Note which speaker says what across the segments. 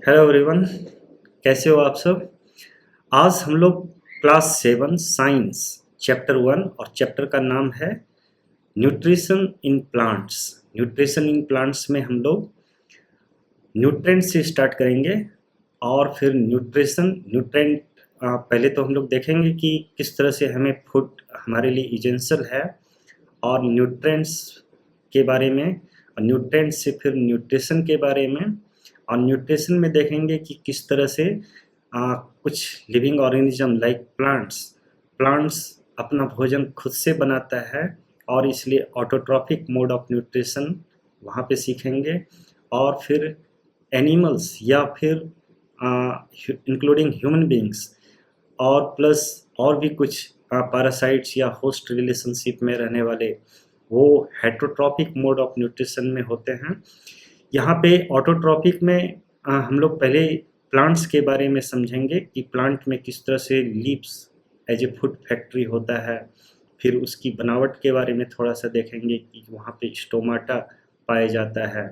Speaker 1: Hello everyone, कैसे हो आप सब। आज हम लोग क्लास 7 साइंस चैप्टर 1 और चैप्टर का नाम है nutrition in plants. Nutrition in plants में हम लोग न्यूट्रेंट से स्टार्ट करेंगे और फिर न्यूट्रेंट पहले तो हम लोग देखेंगे कि किस तरह से हमें फूड हमारे लिए इसेंशियल है और न्यूट्रेंट्स के बारे में, और न्यूट्रेंट से फिर न्यूट्रिशन के बारे में, और न्यूट्रिशन में देखेंगे कि किस तरह से कुछ लिविंग ऑर्गेनिज्म लाइक प्लांट्स अपना भोजन खुद से बनाता है और इसलिए ऑटोट्रॉफिक मोड ऑफ न्यूट्रिशन वहाँ पे सीखेंगे। और फिर एनिमल्स या फिर इंक्लूडिंग ह्यूमन बींग्स और प्लस और भी कुछ पैरासाइट्स या होस्ट रिलेशनशिप में रहने वाले, वो हेटरोट्रॉपिक मोड ऑफ न्यूट्रिशन में होते हैं। यहाँ पे ऑटोट्रॉपिक में हम लोग पहले प्लांट्स के बारे में समझेंगे कि प्लांट में किस तरह से leaves as a food factory होता है। फिर उसकी बनावट के बारे में थोड़ा सा देखेंगे कि वहाँ पे स्टोमाटा पाया जाता है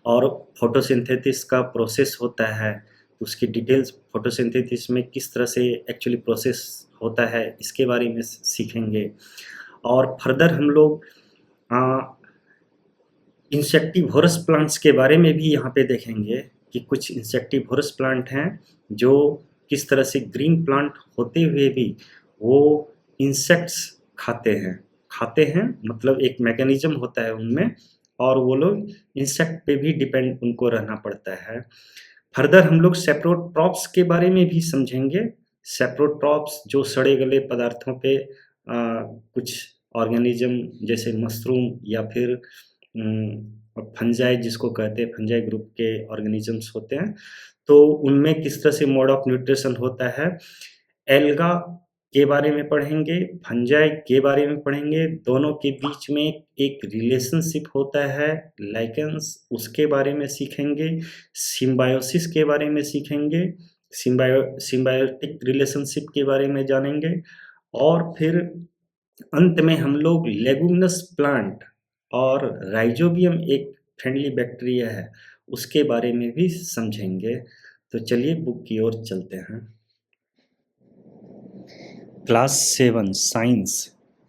Speaker 1: और फोटोसिंथेसिस का प्रोसेस होता है, तो उसकी डिटेल्स फोटोसिंथेसिस में किस तरह से एक्चुअली प्रोसेस होता है इसके बारे में सीखेंगे। और फर्दर हम लोग इंसेक्टिवोरस प्लांट्स के बारे में भी यहाँ पे देखेंगे कि कुछ इंसेक्टिवोरस प्लांट हैं जो किस तरह से ग्रीन प्लांट होते हुए भी वो इंसेक्ट्स खाते हैं मतलब एक मैकेनिज्म होता है उनमें, और वो लोग इंसेक्ट पे भी डिपेंड उनको रहना पड़ता है। फर्दर हम लोग सेप्रोट्रॉप्स के बारे में भी समझेंगे। सेप्रोट्रॉप्स जो सड़े गले पदार्थों पे कुछ ऑर्गेनिज्म जैसे मशरूम या फिर फंजाई जिसको कहते हैं, फंजाई ग्रुप के ऑर्गेनिजम्स होते हैं, तो उनमें किस तरह से मोड ऑफ न्यूट्रिशन होता है। एल्गा के बारे में पढ़ेंगे, फंजाई के बारे में पढ़ेंगे, दोनों के बीच में एक रिलेशनशिप होता है लाइकेंस, उसके बारे में सीखेंगे। सिम्बायोसिस के बारे में सीखेंगे, सिम्बायोटिक रिलेशनशिप के बारे में जानेंगे। और फिर अंत में हम लोग लेगुमिनस प्लांट और राइजोबियम एक फ्रेंडली बैक्टीरिया है उसके बारे में भी समझेंगे। तो चलिए बुक की ओर चलते हैं। Class 7 science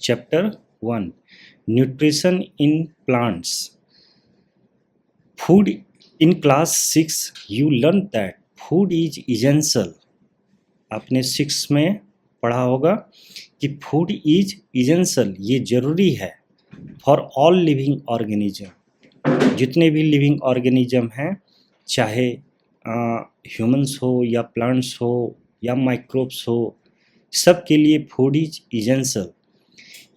Speaker 1: chapter 1 nutrition in plants. Food in class 6 you learn that food is essential. आपने 6 में पढ़ा होगा कि फूड इज इसेंशियल, ये जरूरी है फॉर ऑल लिविंग ऑर्गेनिज्म। जितने भी लिविंग ऑर्गेनिज्म हैं, चाहे ह्यूमंस हो या प्लांट्स हो या माइक्रोब्स हो, सब के लिए food is essential.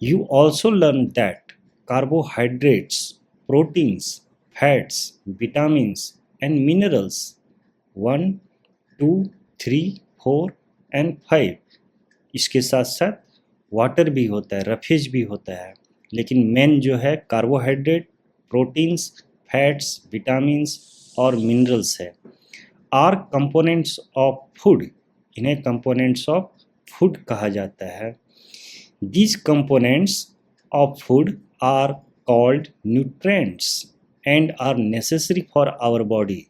Speaker 1: You also learn that carbohydrates, proteins, fats, vitamins and minerals 1, 2, 3, 4 and 5, इसके साथ साथ वाटर भी होता है, रफेज भी होता है, लेकिन मेन जो है कार्बोहाइड्रेट, प्रोटीन्स, फैट्स, विटामिन्स और मिनरल्स है। आर कंपोनेंट्स ऑफ फूड, इन्हें कंपोनेंट्स ऑफ फूड कहा जाता है। These components of food are called nutrients and are necessary for our body.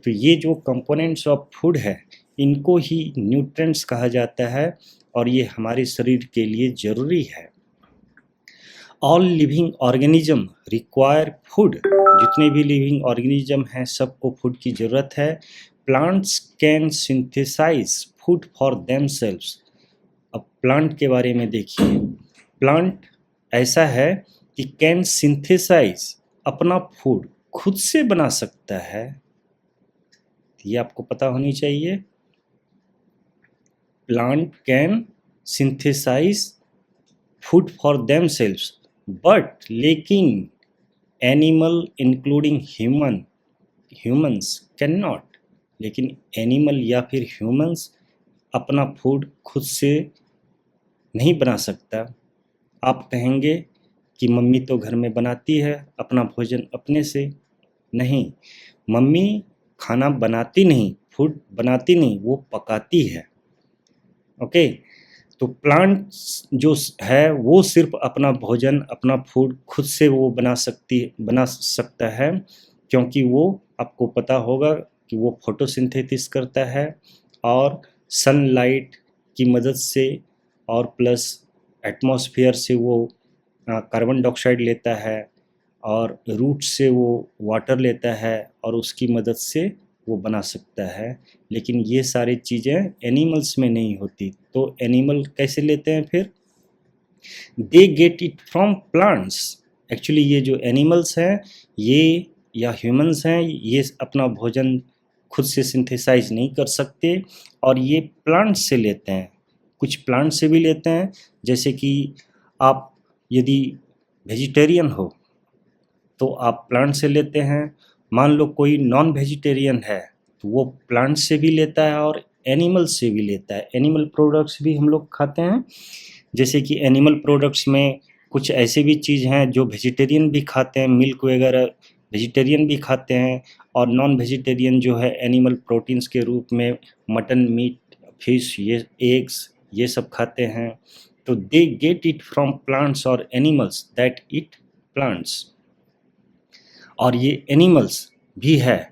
Speaker 1: तो ये जो कंपोनेंट्स ऑफ फूड है इनको ही न्यूट्रिएंट्स कहा जाता है और ये हमारे शरीर के लिए ज़रूरी है। All living organism require food, जितने भी लिविंग ऑर्गेनिज्म हैं सबको फूड की ज़रूरत है। Plants can synthesise food for themselves. अब प्लांट के बारे में देखिए, प्लांट ऐसा है कि कैन सिंथेसाइज, अपना फूड खुद से बना सकता है, ये आपको पता होनी चाहिए। Plant can synthesise food for themselves, but लेकिन animal including humans can not. लेकिन एनिमल या फिर ह्यूमंस अपना फूड खुद से नहीं बना सकता। आप कहेंगे कि मम्मी तो घर में बनाती है अपना भोजन अपने से, नहीं, मम्मी खाना बनाती नहीं, फूड बनाती नहीं, वो पकाती है। ओके, तो प्लांट जो है वो सिर्फ अपना भोजन, अपना फूड खुद से वो बना सकता है, क्योंकि वो, आपको पता होगा कि वो फोटोसिंथेसिस करता है और सनलाइट की मदद से और प्लस एटमॉस्फेयर से वो कार्बन डाइऑक्साइड लेता है और रूट से वो वाटर लेता है और उसकी मदद से वो बना सकता है। लेकिन ये सारी चीज़ें एनिमल्स में नहीं होती। तो एनिमल कैसे लेते हैं फिर? They get it from plants. Actually ये जो एनिमल्स हैं ये या ह्यूमंस हैं, ये अपना भोजन खुद से सिंथेसाइज नहीं कर सकते और ये प्लांट से लेते हैं। कुछ प्लांट से भी लेते हैं, जैसे कि आप यदि वेजिटेरियन हो तो आप प्लांट से लेते हैं। मान लो कोई नॉन वेजिटेरियन है तो वो प्लांट से भी लेता है और एनिमल से भी लेता है। एनिमल प्रोडक्ट्स भी हम लोग खाते हैं, जैसे कि एनिमल प्रोडक्ट्स में कुछ ऐसे भी चीज़ हैं जो वेजिटेरियन भी खाते हैं, मिल्क वगैरह वेजिटेरियन भी खाते हैं और नॉन वेजिटेरियन जो है एनिमल प्रोटीन्स के रूप में मटन, मीट, फिश, ये एग्स ये सब खाते हैं। तो they get it from plants और एनिमल्स दैट ईट प्लांट्स। और ये एनिमल्स भी है।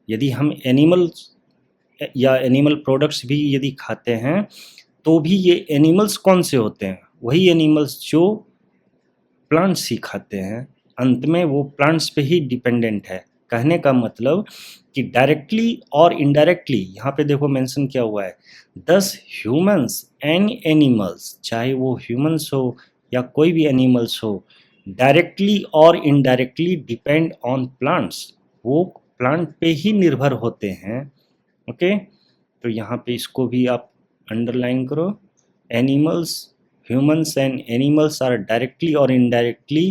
Speaker 1: यदि हम एनिमल्स या एनिमल प्रोडक्ट्स भी यदि खाते हैं तो भी ये एनिमल्स कौन से होते हैं? वही एनिमल्स जो प्लांट्स ही खाते हैं। अंत में वो प्लांट्स पे ही डिपेंडेंट है। कहने का मतलब कि डायरेक्टली और इनडायरेक्टली, यहाँ पे देखो मेंशन किया हुआ है, दस ह्यूमंस एंड एनिमल्स, चाहे वो ह्यूमंस हो या कोई भी एनिमल्स हो, डायरेक्टली और इनडायरेक्टली डिपेंड ऑन प्लांट्स। वो प्लांट पे ही निर्भर होते हैं। ओके, तो यहाँ पे इसको भी आप अंडरलाइन करो। Animals, humans and animals are directly or indirectly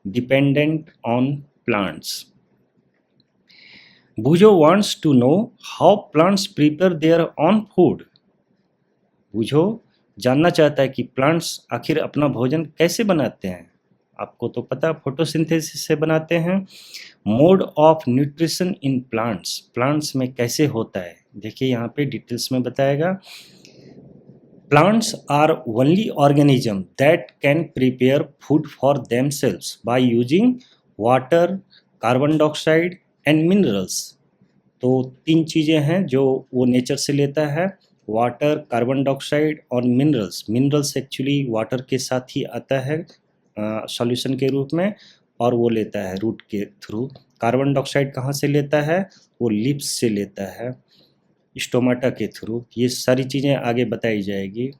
Speaker 1: dependent on plants. Bujo wants to know how plants prepare their own food. बुझो जानना चाहता है कि प्लांट्स आखिर अपना भोजन कैसे बनाते हैं। आपको तो पता, फोटोसिंथेसिस से बनाते हैं। Mode of nutrition in plants, plants में कैसे होता है देखिए यहाँ पे डिटेल्स में बताएगा। Plants are only organism that can prepare food for themselves by using water, carbon dioxide and minerals. तो तीन चीज़ें हैं जो वो नेचर से लेता है, वाटर, कार्बन डाइऑक्साइड और मिनरल्स। मिनरल्स एक्चुअली वाटर के साथ ही आता है सॉल्यूशन के रूप में और वो लेता है रूट के थ्रू। कार्बन डाइऑक्साइड कहाँ से लेता है? वो लिप्स से लेता है, स्टोमाटा के थ्रू। ये सारी चीज़ें आगे बताई जाएगी।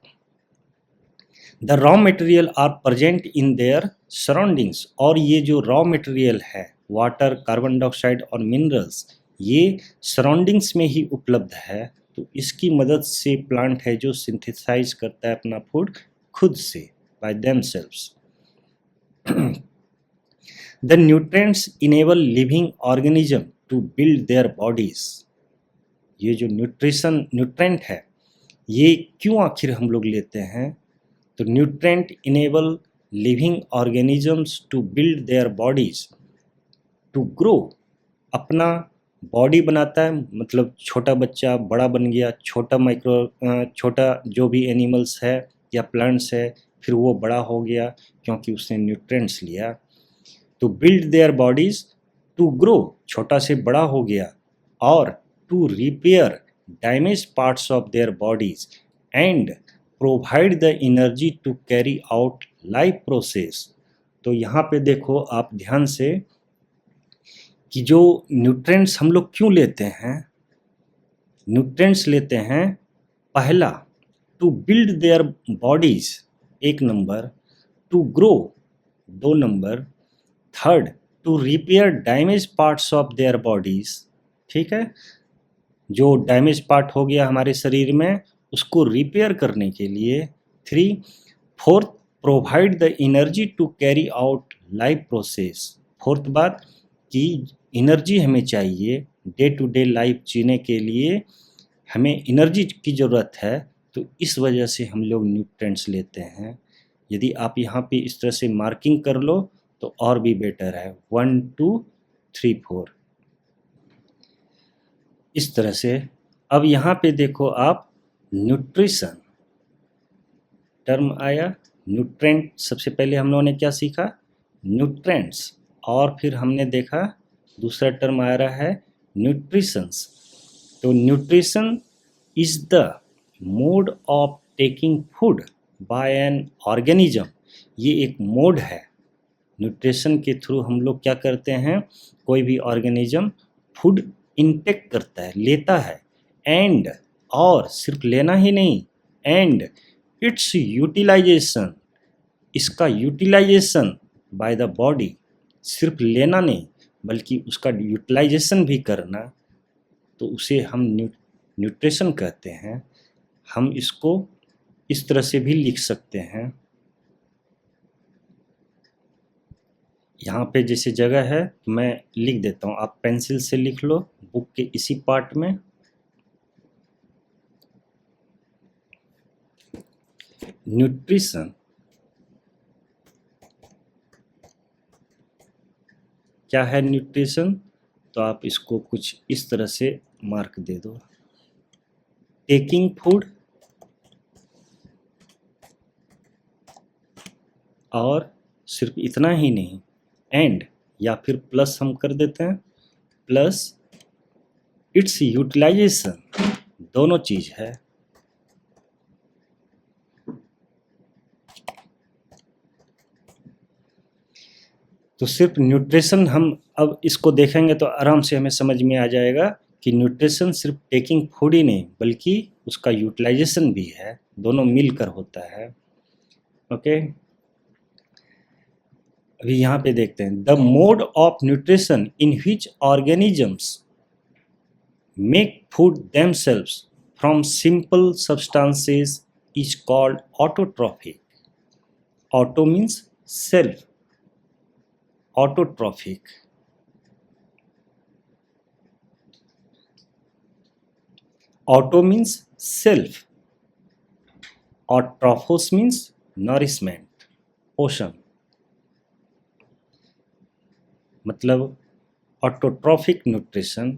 Speaker 1: The raw material are present in their surroundings. और ये जो रॉ मटेरियल है, वाटर, कार्बन डाइऑक्साइड और मिनरल्स, ये सराउंडिंग्स में ही उपलब्ध है। तो इसकी मदद से प्लांट है जो सिंथेसाइज करता है अपना फूड खुद से, by themselves. The nutrients enable living organism to build their bodies. ये जो न्यूट्रेंट है, ये क्यों आखिर हम लोग लेते हैं? तो nutrient enable living organisms to build their bodies to grow. अपना बॉडी बनाता है, मतलब छोटा बच्चा बड़ा बन गया, छोटा जो भी एनिमल्स है या प्लांट्स है, फिर वो बड़ा हो गया क्योंकि उसने न्यूट्रेंट्स लिया। तो build their bodies to grow, छोटा से बड़ा हो गया, और to repair damage parts of their bodies and provide the energy to carry out life process. तो यहाँ पे देखो आप ध्यान से कि जो न्यूट्रिएंट्स हम लोग क्यों लेते हैं। न्यूट्रिएंट्स लेते हैं, पहला to build their bodies 1 number, to grow 2 number, third to repair damage parts of their bodies. ठीक है, जो डैमेज पार्ट हो गया हमारे शरीर में उसको रिपेयर करने के लिए। 3, fourth provide the energy to carry out life process. Fourth बात कि एनर्जी हमें चाहिए डे टू डे लाइफ जीने के लिए, हमें एनर्जी की ज़रूरत है, तो इस वजह से हम लोग न्यूट्रिएंट्स लेते हैं। यदि आप यहाँ पे इस तरह से मार्किंग कर लो तो और भी बेटर है, 1 2 3 4 इस तरह से। अब यहाँ पे देखो आप, न्यूट्रिशन टर्म आया, न्यूट्रेंट सबसे पहले हम लोगों ने क्या सीखा? न्यूट्रेंट्स। और फिर हमने देखा दूसरा टर्म आ रहा है न्यूट्रिशंस। तो nutrition is the mode of taking food bye an organism, ये एक मोड है। न्यूट्रिशन के थ्रू हम लोग क्या करते हैं, कोई भी ऑर्गेनिज्म फूड इनटेक करता है, लेता है, एंड और सिर्फ लेना ही नहीं, एंड इट्स यूटिलाइजेशन, इसका यूटिलाइजेशन बाय द बॉडी, सिर्फ लेना नहीं बल्कि उसका यूटिलाइजेशन भी करना, तो उसे हम न्यूट्रिशन कहते हैं। हम इसको इस तरह से भी लिख सकते हैं, यहाँ पे जैसे जगह है मैं लिख देता हूँ, आप पेंसिल से लिख लो बुक के इसी पार्ट में। न्यूट्रिशन क्या है, न्यूट्रिशन, तो आप इसको कुछ इस तरह से मार्क दे दो, टेकिंग फूड और सिर्फ इतना ही नहीं, एंड या फिर प्लस हम कर देते हैं, प्लस इट्स यूटिलाइजेशन, दोनों चीज है। तो सिर्फ न्यूट्रिशन, हम अब इसको देखेंगे तो आराम से हमें समझ में आ जाएगा कि न्यूट्रिशन सिर्फ टेकिंग फूड ही नहीं बल्कि उसका यूटिलाइजेशन भी है, दोनों मिलकर होता है। ओके, अभी यहाँ पे देखते हैं, the mode of nutrition in which organisms make food themselves from simple substances is called autotrophic. Auto means self, autotrophic. Auto means self, or trophos means nourishment, पोषण। मतलब autotrophic nutrition,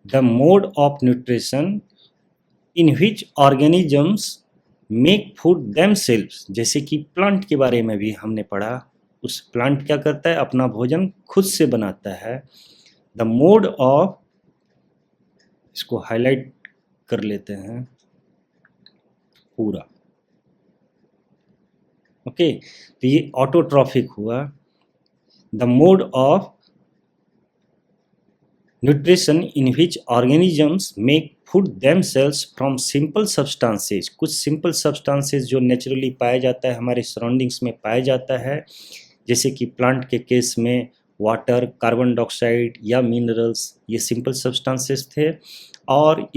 Speaker 1: the mode of nutrition in which organisms make food themselves, जैसे कि plant के बारे में भी हमने पढ़ा, उस प्लांट क्या करता है, अपना भोजन खुद से बनाता है। द मोड ऑफ, इसको हाईलाइट कर लेते हैं पूरा, ओके, तो ये ऑटोट्रॉफिक हुआ। The mode of nutrition in which organisms make food themselves from simple substances, कुछ सिंपल सब्सटेंसेस जो नेचुरली पाया जाता है, हमारे सराउंडिंग्स में पाया जाता है, जैसे कि प्लांट के केस में वाटर, कार्बन डाइऑक्साइड या मिनरल्स, ये सिंपल सब्सटेंसेस थे, और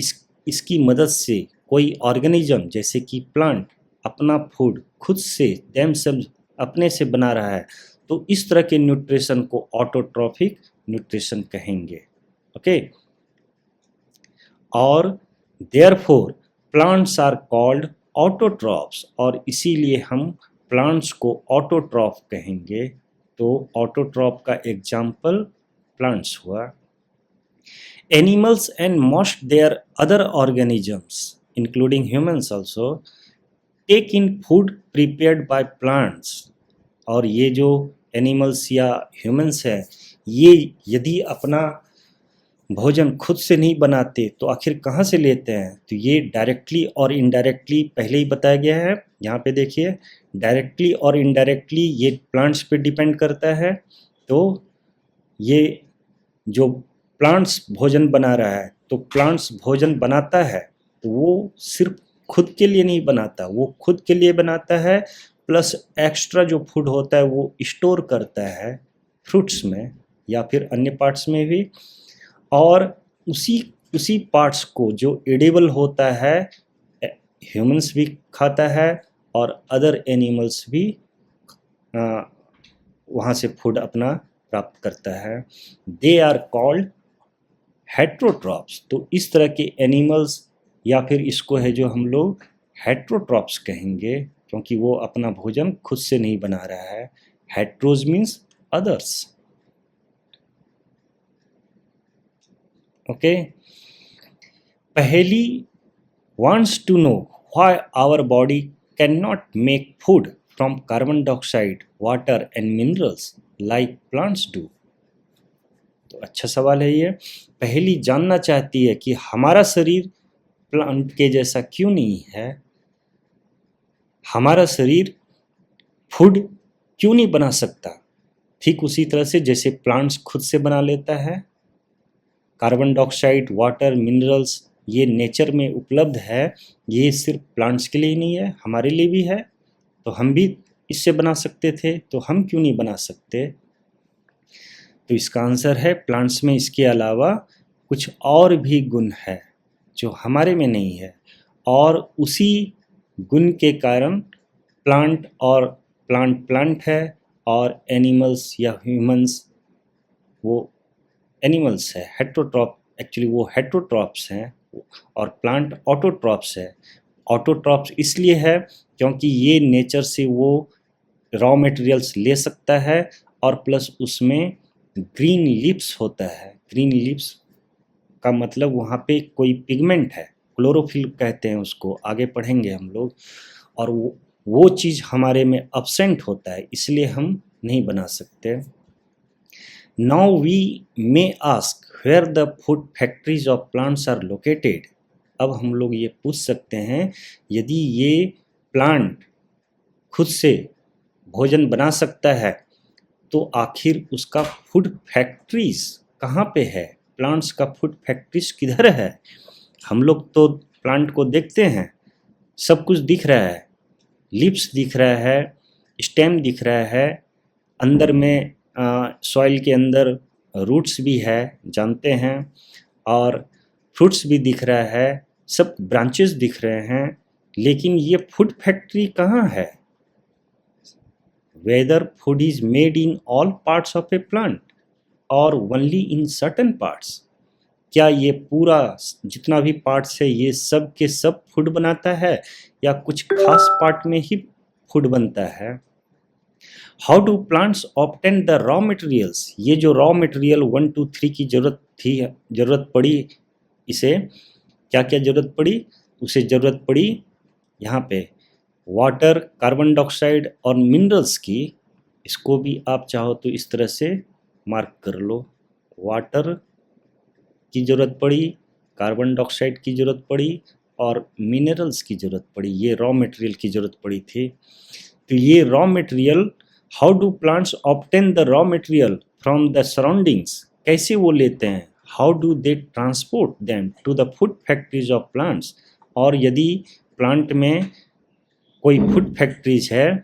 Speaker 1: इसकी मदद से कोई ऑर्गेनिज्म जैसे कि प्लांट अपना फूड खुद से देमसेल्व्स अपने से बना रहा है, तो इस तरह के न्यूट्रिशन को ऑटोट्रॉफिक न्यूट्रिशन कहेंगे। ओके, और therefore plants are called autotrophs, और इसीलिए हम प्लांट्स को ऑटोट्रॉफ कहेंगे। तो ऑटोट्रॉफ का एग्जाम्पल प्लांट्स हुआ। Animals and most their other organisms including humans also take in food prepared by plants, और ये जो एनिमल्स या ह्यूमंस है, ये यदि अपना भोजन खुद से नहीं बनाते तो आखिर कहाँ से लेते हैं, तो ये डायरेक्टली और इनडायरेक्टली पहले ही बताया गया है। यहाँ पे देखिए, डायरेक्टली और इनडायरेक्टली ये प्लांट्स पे डिपेंड करता है। तो ये जो प्लांट्स भोजन बना रहा है, तो प्लांट्स भोजन बनाता है तो वो सिर्फ खुद के लिए नहीं बनाता, वो खुद के लिए बनाता है प्लस एक्स्ट्रा जो फूड होता है वो स्टोर करता है फ्रूट्स में या फिर अन्य पार्ट्स में भी, और उसी पार्ट्स को जो एडिबल होता है ह्यूमंस भी खाता है और अदर एनिमल्स भी वहाँ से फूड अपना प्राप्त करता है। They are called heterotrophs. तो इस तरह के एनिमल्स या फिर इसको है जो हम लोग हेट्रोट्रॉप्स कहेंगे, क्योंकि वो अपना भोजन खुद से नहीं बना रहा है। हेट्रोज मीन्स अदर्स। ओके, पहली wants to know why our body cannot make food from carbon dioxide, water and minerals like plants do. तो अच्छा सवाल है ये। पहेली जानना चाहती है कि हमारा शरीर प्लांट के जैसा क्यों नहीं है, हमारा शरीर फूड क्यों नहीं बना सकता, ठीक उसी तरह से जैसे प्लांट्स खुद से बना लेता है। कार्बन डाइऑक्साइड, वाटर, मिनरल्स ये नेचर में उपलब्ध है, ये सिर्फ प्लांट्स के लिए ही नहीं है, हमारे लिए भी है। तो हम भी इससे बना सकते थे, तो हम क्यों नहीं बना सकते? तो इसका आंसर है प्लांट्स में इसके अलावा कुछ और भी गुण है जो हमारे में नहीं है, और उसी गुण के कारण प्लांट है, और एनिमल्स या ह्यूमंस वो एनिमल्स है, हेट्रोट्रॉप, एक्चुअली वो हेट्रोट्रॉप्स हैं, और प्लांट ऑटोट्रॉप्स है। ऑटोट्रॉप्स इसलिए है क्योंकि ये नेचर से वो रॉ मटेरियल्स ले सकता है, और प्लस उसमें ग्रीन लीव्स होता है। ग्रीन लीव्स का मतलब वहाँ पे कोई पिगमेंट है, क्लोरोफिल कहते हैं उसको, आगे पढ़ेंगे हम लोग। और वो चीज़ हमारे में अब्सेंट होता है, इसलिए हम नहीं बना सकते। Now we may ask where the food factories of plants are located. अब हम लोग ये पूछ सकते हैं, यदि ये प्लांट खुद से भोजन बना सकता है तो आखिर उसका फूड फैक्ट्रीज कहाँ पे है, प्लांट्स का फूड फैक्ट्रीज किधर है? हम लोग तो प्लांट को देखते हैं, सब कुछ दिख रहा है, लीव्स दिख रहा है, स्टेम दिख रहा है, अंदर में सॉइल के अंदर रूट्स भी है, जानते हैं, और फ्रूट्स भी दिख रहा है, सब ब्रांचेस दिख रहे हैं, लेकिन ये फूड फैक्ट्री कहाँ है? Whether food is made in all parts of a plant or only in certain parts? क्या ये पूरा जितना भी पार्ट्स है ये सब के सब फूड बनाता है, या कुछ खास पार्ट में ही फूड बनता है? How do plants obtain the raw materials? ये जो रॉ मटेरियल 1 2 3 की जरूरत पड़ी, इसे क्या क्या जरूरत पड़ी? उसे जरूरत पड़ी यहाँ पे वाटर, कार्बन डाइऑक्साइड और मिनरल्स की। इसको भी आप चाहो तो इस तरह से मार्क कर लो, वाटर की ज़रूरत पड़ी, कार्बन डाइऑक्साइड की ज़रूरत पड़ी, और मिनरल्स की ज़रूरत पड़ी, ये रॉ मटेरियल की ज़रूरत पड़ी थी। तो ये raw material, how do plants obtain the raw material from the surroundings? कैसे वो लेते हैं? How do they transport them to the food factories of plants? और यदि प्लांट में कोई फूड फैक्ट्रीज है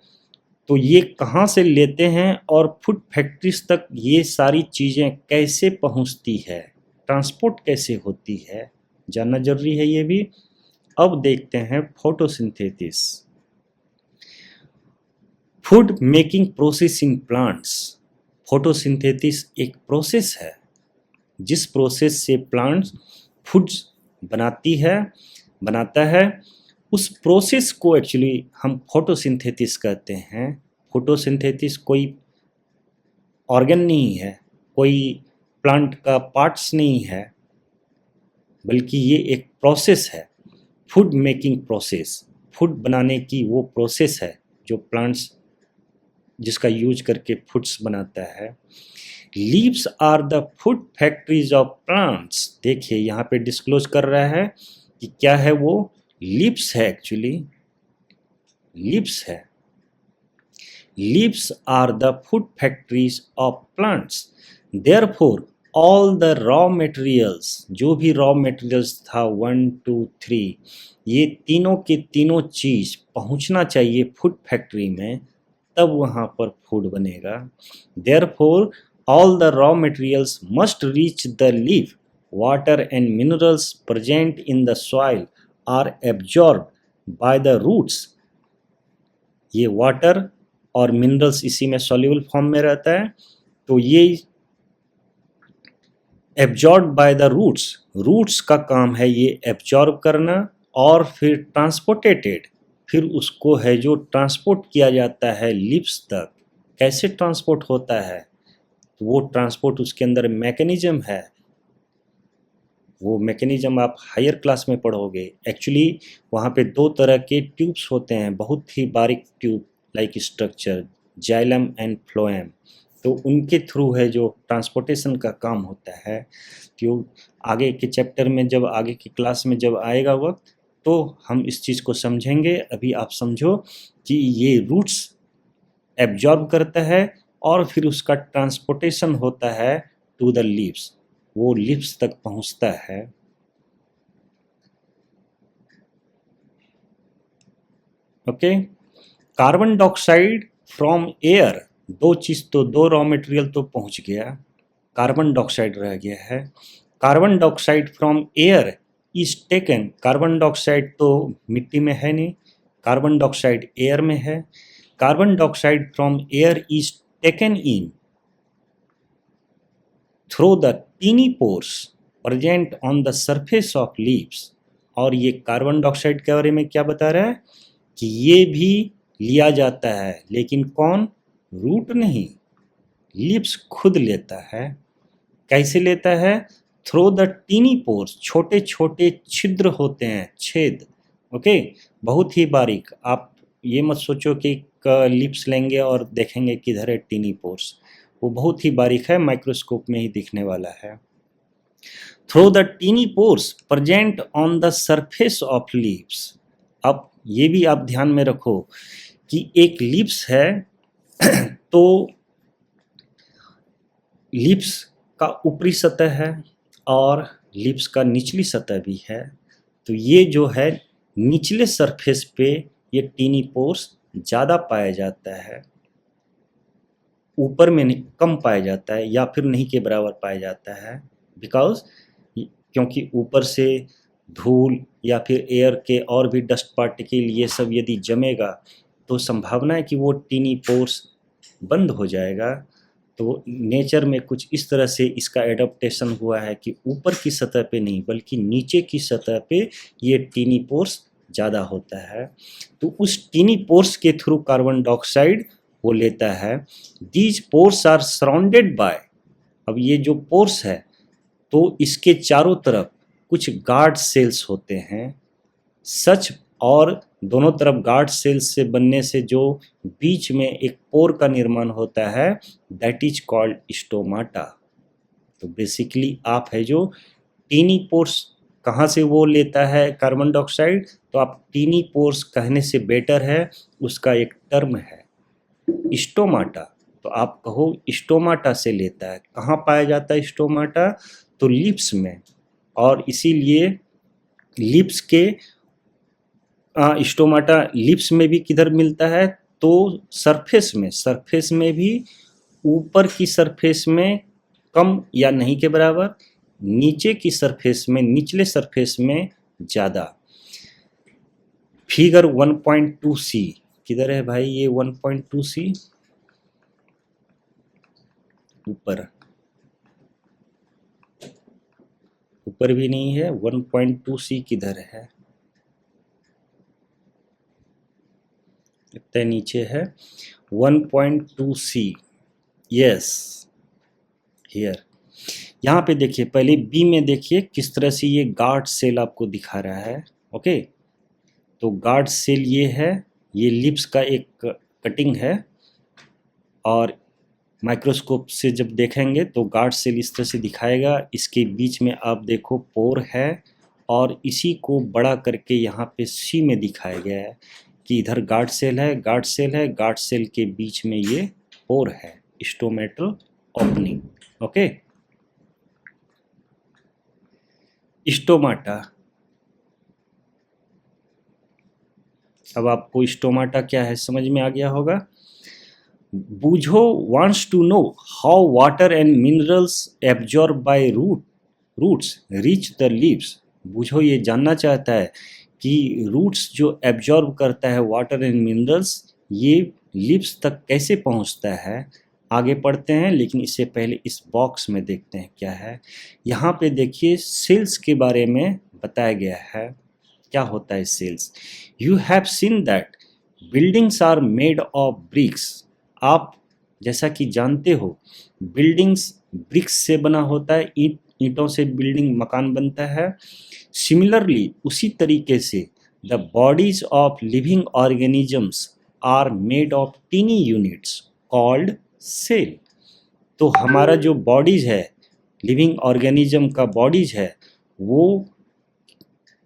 Speaker 1: तो ये कहाँ से लेते हैं, और फूड फैक्ट्रीज तक ये सारी चीज़ें कैसे पहुँचती है, ट्रांसपोर्ट कैसे होती है, जानना जरूरी है ये भी। अब देखते हैं photosynthesis, food making process in plants. Photosynthesis एक प्रोसेस है जिस प्रोसेस से प्लांट्स फूड्स बनाता है। उस प्रोसेस को एक्चुअली हम फोटोसिंथेसिस कहते हैं। फोटोसिंथेसिस कोई ऑर्गन नहीं है, कोई प्लांट का पार्ट्स नहीं है, बल्कि ये एक प्रोसेस है, फूड मेकिंग प्रोसेस। फूड बनाने की वो प्रोसेस है जो प्लांट्स जिसका यूज करके फूड्स बनाता है। Leaves are the food factories of plants. देखिए यहाँ पे डिस्क्लोज कर रहा है कि क्या है वो, लीव्स है, एक्चुअली लीव्स है। Leaves are the food factories of plants. Therefore all the raw materials, जो भी रॉ मटेरियल्स था 1 2 3, ये तीनों के तीनों चीज पहुंचना चाहिए फूड फैक्ट्री में, तब वहां पर फूड बनेगा। Therefore all the raw materials must reach the leaf. Water and minerals present in the soil are absorbed by the roots. ये वाटर और मिनरल्स इसी में सॉल्युबल फॉर्म में रहता है, तो ये एब्जॉर्ब बाय द रूट्स का काम है ये एब्जॉर्ब करना, और फिर ट्रांसपोर्टेटेड, फिर उसको है जो ट्रांसपोर्ट किया जाता है लीव्स तक। कैसे ट्रांसपोर्ट होता है? वो ट्रांसपोर्ट उसके अंदर मैकेनिज्म है, वो मैकेनिज्म आप हायर क्लास में पढ़ोगे। एक्चुअली वहाँ पे 2 तरह के ट्यूब्स होते हैं, बहुत ही बारीक tube like structure, xylem and phloem. तो उनके थ्रू है जो ट्रांसपोर्टेशन का काम होता है। क्यों आगे के चैप्टर में जब आगे की क्लास में जब आएगा वक्त तो हम इस चीज़ को समझेंगे। अभी आप समझो कि ये रूट्स एब्जॉर्ब करता है और फिर उसका ट्रांसपोर्टेशन होता है टू द लीव्स, वो लीव्स तक पहुंचता है। Okay, carbon dioxide from air, दो चीज़ तो, दो रॉ मटेरियल तो पहुंच गया, कार्बन डाइऑक्साइड रह गया है। Carbon dioxide from air is taken, carbon dioxide तो मिट्टी में है नहीं, कार्बन डाइऑक्साइड एयर में है। Carbon dioxide from air is taken in through the tiny pores present on the surface of leaves. और ये कार्बन डाइऑक्साइड के बारे में क्या बता रहा है कि ये भी लिया जाता है, लेकिन कौन, रूट नहीं, लीव्स खुद लेता है। कैसे लेता है, थ्रू द टीनी पोर्स, छोटे छोटे छिद्र होते हैं, छेद। ओके, बहुत ही बारीक। आप ये मत सोचो कि लिप्स लेंगे और देखेंगे किधर है टीनी पोर्स, वो बहुत ही बारीक है, माइक्रोस्कोप में ही दिखने वाला है। Through the tiny pores present on the surface of leaves. अब ये भी आप ध्यान में रखो कि एक लिप्स है तो लिप्स का ऊपरी सतह है और लिप्स का निचली सतह भी है। तो ये जो है निचले सरफेस पे ये टीनी पोर्स ज़्यादा पाया जाता है, ऊपर में कम पाया जाता है या फिर नहीं के बराबर पाया जाता है। बिकॉज क्योंकि ऊपर से धूल या फिर एयर के और भी डस्ट पार्टिकल ये सब यदि जमेगा तो संभावना है कि वो टीनी पोर्स बंद हो जाएगा। तो नेचर में कुछ इस तरह से इसका एडाप्टेशन हुआ है कि ऊपर की सतह पे नहीं बल्कि नीचे की सतह पे ये टीनी पोर्स ज़्यादा होता है। तो उस टीनी पोर्स के थ्रू कार्बन डाइऑक्साइड वो लेता है। These pores are surrounded by, अब ये जो पोर्स है तो इसके चारों तरफ कुछ गार्ड सेल्स होते हैं सच, और दोनों तरफ गार्ड सेल्स से बनने से जो बीच में एक पोर का निर्माण होता है दैट इज कॉल्ड स्टोमाटा। तो बेसिकली आप है जो टीनी पोर्स कहाँ से वो लेता है कार्बन डाइऑक्साइड, तो आप टीनी पोर्स कहने से बेटर है, उसका एक टर्म है स्टोमाटा। तो आप कहो स्टोमाटा से लेता है। कहाँ पाया जाता है स्टोमाटा, तो लिप्स में, और इसीलिए लिप्स के स्टोमाटा लिप्स में भी किधर मिलता है, तो सरफेस में भी, ऊपर की सरफेस में कम या नहीं के बराबर, नीचे की सरफेस में, निचले सरफेस में ज़्यादा। फिगर 1.2 सी किधर है भाई, ये 1.2 सी ऊपर भी नहीं है, 1.2 सी किधर है, इतना नीचे है 1.2 सी, यस हियर। यहाँ पे देखिए, पहले बी में देखिए किस तरह से ये गार्ड सेल आपको दिखा रहा है। ओके, तो गार्ड सेल ये है, ये लिप्स का एक कटिंग है, और माइक्रोस्कोप से जब देखेंगे तो गार्ड सेल इस तरह से दिखाएगा। इसके बीच में आप देखो पोर है, और इसी को बड़ा करके यहाँ पे सी में दिखाया गया है कि इधर गार्ड सेल है, गार्ड सेल है, गार्ड सेल के बीच में ये पोर है, स्टोमेटल ओपनिंग। Okay, stomata. अब आपको स्टोमाटा क्या है समझ में आ गया होगा। बूझो wants to know how water and minerals absorbed by roots reach the leaves। बूझो ये जानना चाहता है कि रूट्स जो एब्जॉर्ब करता है वाटर एंड मिनरल्स ये लीव्स तक कैसे पहुंचता है। आगे पढ़ते हैं, लेकिन इससे पहले इस बॉक्स में देखते हैं क्या है। यहाँ पे देखिए सेल्स के बारे में बताया गया है, क्या होता है cells. You have seen that buildings are made of bricks. आप जैसा कि जानते हो बिल्डिंग्स ब्रिक्स से बना होता है, ईंटों से बिल्डिंग मकान बनता है। सिमिलरली उसी तरीके से the bodies of living organisms are made of tiny units called cell. तो हमारा जो बॉडीज है, लिविंग ऑर्गेनिज्म का बॉडीज है, वो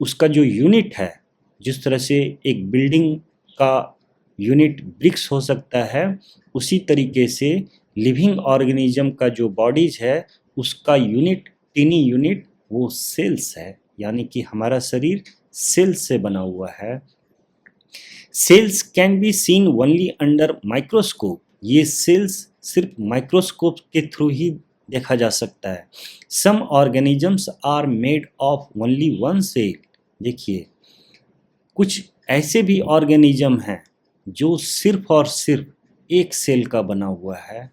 Speaker 1: उसका जो यूनिट है, जिस तरह से एक बिल्डिंग का यूनिट ब्रिक्स हो सकता है, उसी तरीके से लिविंग ऑर्गेनिज्म का जो बॉडीज है उसका यूनिट, टीनी यूनिट, वो सेल्स है। यानी कि हमारा शरीर सेल्स से बना हुआ है। Cells can be seen only under microscope. ये सेल्स सिर्फ माइक्रोस्कोप के थ्रू ही देखा जा सकता है। Some organisms are made of only one cell. देखिए, कुछ ऐसे भी ऑर्गेनिज्म हैं जो सिर्फ और सिर्फ एक सेल का बना हुआ है।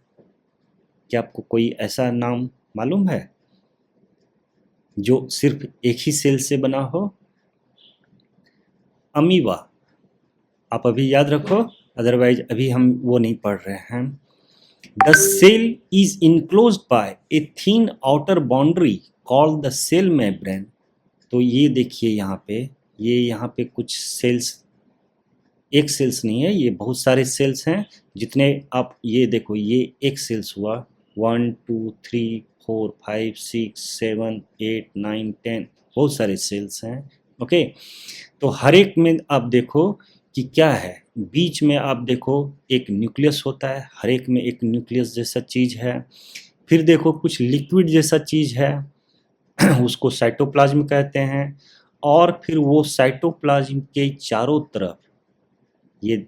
Speaker 1: क्या आपको कोई ऐसा नाम मालूम है जो सिर्फ एक ही सेल से बना हो? अमीबा। आप अभी याद रखो, अदरवाइज अभी हम वो नहीं पढ़ रहे हैं। The cell is enclosed by a thin outer boundary called the cell membrane. तो ये देखिए यहाँ पे कुछ सेल्स, एक सेल्स नहीं है, ये बहुत सारे सेल्स हैं। जितने आप ये देखो, ये एक सेल्स हुआ, 1 2 3 4 5 6 7 8 9 10, बहुत सारे सेल्स हैं। ओके, तो हर एक में आप देखो कि क्या है, बीच में आप देखो एक न्यूक्लियस होता है, हर एक में एक न्यूक्लियस जैसा चीज़ है। फिर देखो कुछ लिक्विड जैसा चीज़ है उसको साइटोप्लाज्म कहते हैं। और फिर वो साइटोप्लाज्म के चारों तरफ ये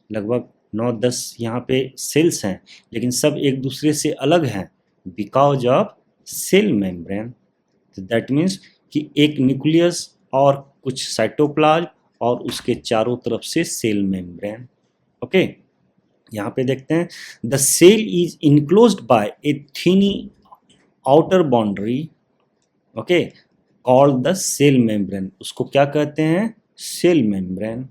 Speaker 1: लगभग 9-10 यहाँ पे सेल्स हैं, लेकिन सब एक दूसरे से अलग हैं बिकॉज ऑफ सेल मेम्ब्रेन। तो दैट मीन्स कि एक न्यूक्लियस और कुछ साइटोप्लाज्म और उसके चारों तरफ से सेल मेम्ब्रेन। ओके, यहाँ पे देखते हैं, the cell is enclosed by a thinny outer boundary, okay, called the cell membrane. उसको क्या कहते हैं? Cell membrane.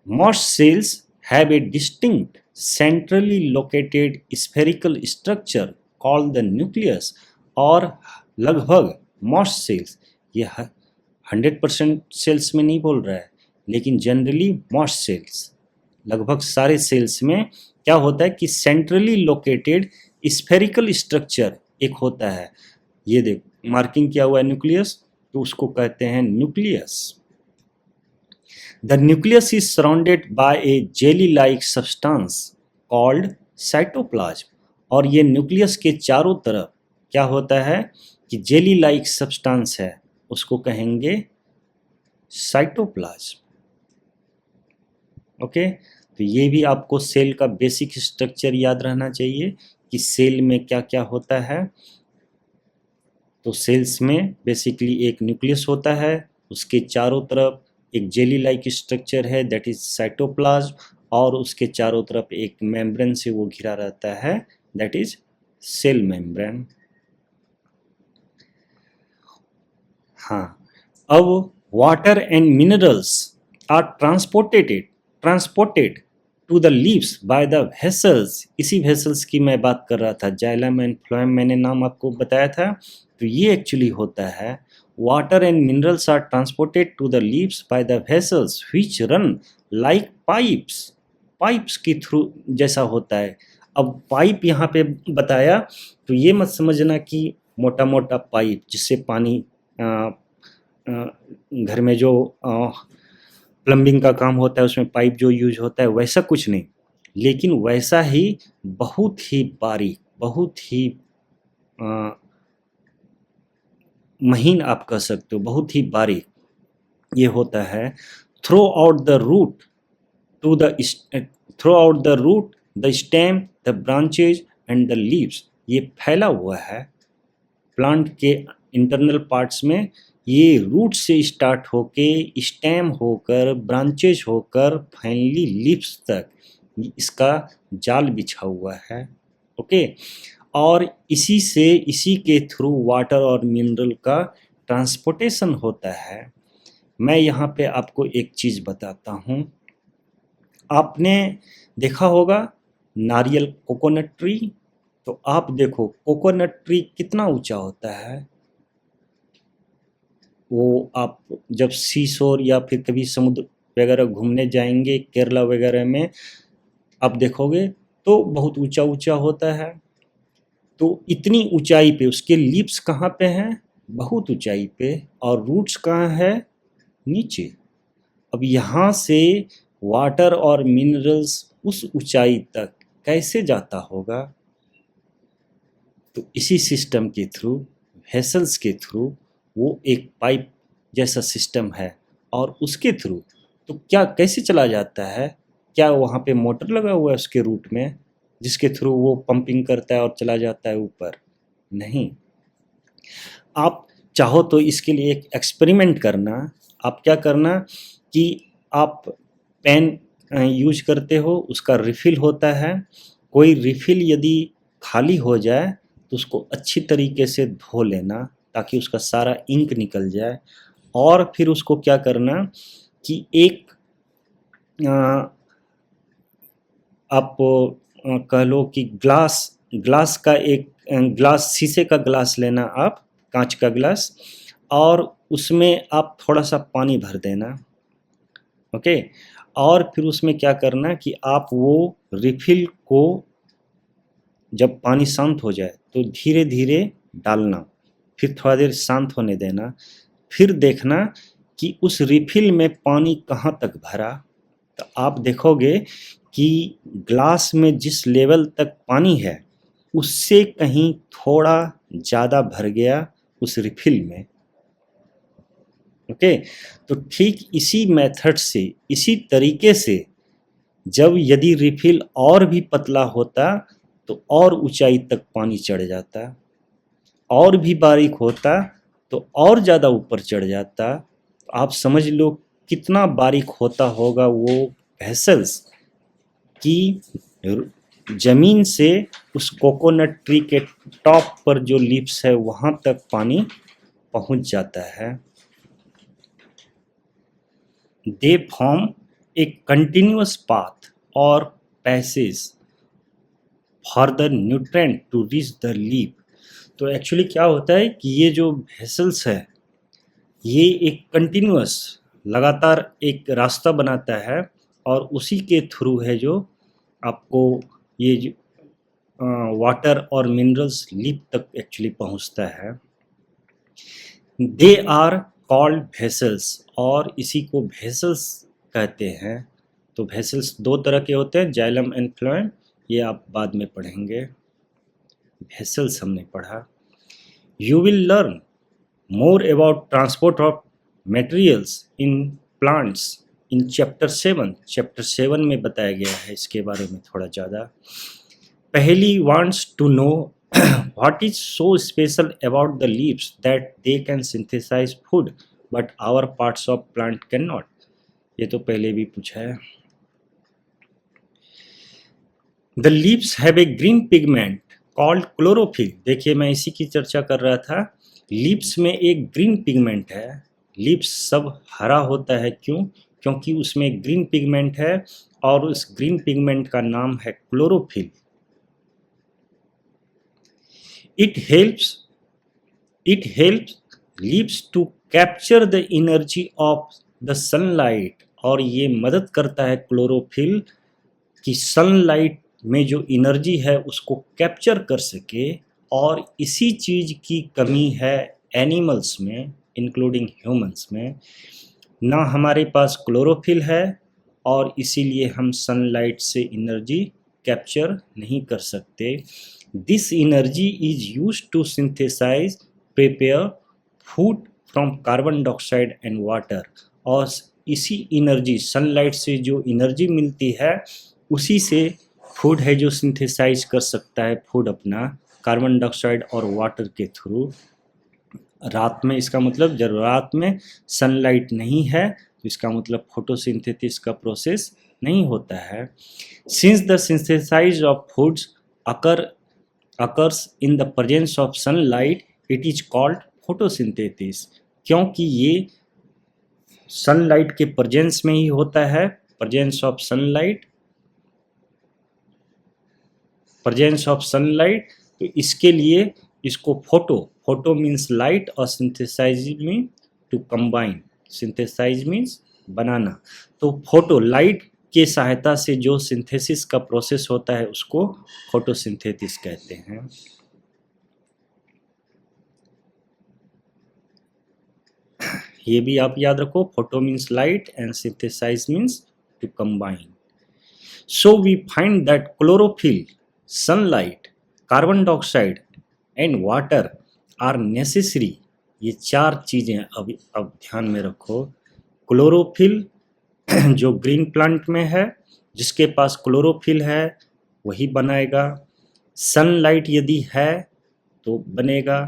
Speaker 1: Most cells have a distinct, centrally located spherical structure called the nucleus। और लगभग most cells, ये 100% सेल्स में नहीं बोल रहा है, लेकिन जनरली most cells, लगभग सारे सेल्स में क्या होता है कि सेंट्रली लोकेटेड स्फेरिकल स्ट्रक्चर एक होता है। ये देख मार्किंग किया हुआ है न्यूक्लियस, तो उसको कहते हैं nucleus. The nucleus is surrounded by a jelly-like substance called cytoplasm। और ये न्यूक्लियस के चारों तरफ क्या होता है कि जेली लाइक सब्सटेंस है, उसको कहेंगे साइटोप्लाज्म। ओके, तो ये भी आपको सेल का बेसिक स्ट्रक्चर याद रहना चाहिए कि सेल में क्या क्या होता है। तो सेल्स में बेसिकली एक न्यूक्लियस होता है, उसके चारों तरफ एक जेली लाइक स्ट्रक्चर है, दैट इज साइटोप्लाज्म, और उसके चारों तरफ एक मेम्ब्रेन से वो घिरा रहता है, दैट इज सेल मेम्ब्रेन। हाँ, अब water and minerals are transported to the leaves by the vessels. इसी वेसल्स की मैं बात कर रहा था, जाइलम एंड फ्लोएम मैंने नाम आपको बताया था। तो ये एक्चुअली होता है, water and minerals are transported to the leaves by the vessels which run like pipes। Pipes के थ्रू जैसा होता है। अब पाइप यहाँ पे बताया, तो ये मत समझना कि मोटा मोटा पाइप जिससे पानी घर में जो प्लम्बिंग का काम होता है उसमें पाइप जो यूज होता है, वैसा कुछ नहीं, लेकिन वैसा ही बहुत ही बारीक, बहुत ही महीन आप कह सकते हो, बहुत ही बारीक ये होता है। Throughout the root the stem the branches and the leaves. ये फैला हुआ है प्लांट के इंटरनल पार्ट्स में, ये रूट से स्टार्ट होके स्टेम होकर ब्रांचेज होकर फाइनली लीव्स तक इसका जाल बिछा हुआ है। ओके, और इसी के थ्रू वाटर और मिनरल का ट्रांसपोर्टेशन होता है। मैं यहाँ पे आपको एक चीज़ बताता हूँ, आपने देखा होगा नारियल, कोकोनट ट्री। तो आप देखो कोकोनट ट्री कितना ऊंचा होता है। वो आप जब सीशोर या फिर कभी समुद्र वगैरह घूमने जाएंगे केरला वगैरह में, आप देखोगे तो बहुत ऊंचा ऊंचा होता है। तो इतनी ऊंचाई पे उसके लीव्स कहाँ पे हैं? बहुत ऊंचाई पे। और रूट्स कहाँ है? नीचे। अब यहाँ से वाटर और मिनरल्स उस ऊंचाई तक कैसे जाता होगा? तो इसी सिस्टम के थ्रू, वेसल्स के थ्रू, वो एक पाइप जैसा सिस्टम है और उसके थ्रू तो क्या कैसे चला जाता है? क्या वहाँ पे मोटर लगा हुआ है उसके रूट में जिसके थ्रू वो पंपिंग करता है और चला जाता है ऊपर? नहीं। आप चाहो तो इसके लिए एक एक्सपेरिमेंट करना। आप क्या करना कि आप पेन यूज करते हो, उसका रिफिल होता है। कोई रिफिल यदि खाली हो जाए तो उसको अच्छी तरीके से धो लेना ताकि उसका सारा इंक निकल जाए। और फिर उसको क्या करना कि एक आप कह लो कि ग्लास का एक ग्लास, शीशे का ग्लास लेना आप, कांच का ग्लास, और उसमें आप थोड़ा सा पानी भर देना। ओके। और फिर उसमें क्या करना कि आप वो रिफिल को जब पानी शांत हो जाए तो धीरे धीरे डालना, फिर थोड़ा देर शांत होने देना, फिर देखना कि उस रिफिल में पानी कहाँ तक भरा। तो आप देखोगे कि ग्लास में जिस लेवल तक पानी है उससे कहीं थोड़ा ज़्यादा भर गया उस रिफिल में। ओके। तो ठीक इसी मेथड से, इसी तरीके से जब यदि रिफिल और भी पतला होता तो और ऊंचाई तक पानी चढ़ जाता, और भी बारीक होता तो और ज़्यादा ऊपर चढ़ जाता। तो आप समझ लो कितना बारीक होता होगा वो वेसल्स कि जमीन से उस कोकोनट ट्री के टॉप पर जो लीव्स है वहाँ तक पानी पहुँच जाता है। They form a continuous path और passage for the nutrient to reach the leaf. तो एक्चुअली क्या होता है कि ये जो वेसल्स है ये एक कंटिन्यूअस, लगातार एक रास्ता बनाता है और उसी के थ्रू है जो आपको ये वाटर और मिनरल्स लीफ तक एक्चुअली पहुंचता है। दे आर कॉल्ड वेसल्स, और इसी को वेसल्स कहते हैं। तो वेसल्स दो तरह के होते हैं, जाइलम एंड फ्लोएम, ये आप बाद में पढ़ेंगे। वेसल्स हमने पढ़ा। You will learn more about transport of materials in plants in chapter 7। Chapter 7 में बताया गया है इसके बारे में थोड़ा ज़्यादा। पहली wants to know what is so special about the leaves that they can synthesize food but our parts of plant cannot। ये तो पहले भी पूछा है। The leaves have a green pigment called chlorophyll। देखिए मैं इसी की चर्चा कर रहा था। लीव्स में एक ग्रीन पिगमेंट है। लीव्स सब हरा होता है, क्यों? क्योंकि उसमें ग्रीन पिगमेंट है और उस ग्रीन पिगमेंट का नाम है chlorophyll. It helps leaves to capture the energy of the sunlight। और ये मदद करता है क्लोरोफिल कि सनलाइट में जो एनर्जी है उसको कैप्चर कर सके। और इसी चीज़ की कमी है एनिमल्स में, इंक्लूडिंग ह्यूमंस में। ना हमारे पास क्लोरोफिल है और इसीलिए हम सनलाइट से एनर्जी कैप्चर नहीं कर सकते। This energy is used to synthesize, prepare food from carbon dioxide and water। और इसी एनर्जी, सनलाइट से जो एनर्जी मिलती है उसी से फूड है जो सिंथेसाइज कर सकता है फूड अपना, कार्बन डाइऑक्साइड और वाटर के थ्रू। रात में, इसका मतलब जब रात में सनलाइट नहीं है तो इसका मतलब फोटोसिंथेसिस का प्रोसेस नहीं होता है। Since the synthesise of foods occurs in the presence of sunlight, it is called photosynthesis। क्योंकि ये सनलाइट के प्रेजेंस में ही होता है, प्रेजेंस ऑफ सनलाइट, तो इसके लिए इसको फोटो मीन्स लाइट और synthesise mean to combine. Synthesise means बनाना। तो फोटो, लाइट के सहायता से जो सिंथेसिस का प्रोसेस होता है उसको फोटोसिंथेसिस कहते हैं। ये भी आप याद रखो, photo means light and synthesise means to combine. So we find that chlorophyll, sunlight, carbon dioxide and water are necessary. ये चार चीजें अब ध्यान में रखो। क्लोरोफिल जो ग्रीन प्लांट में है, जिसके पास क्लोरोफिल है वही बनाएगा। सनलाइट यदि है तो बनेगा।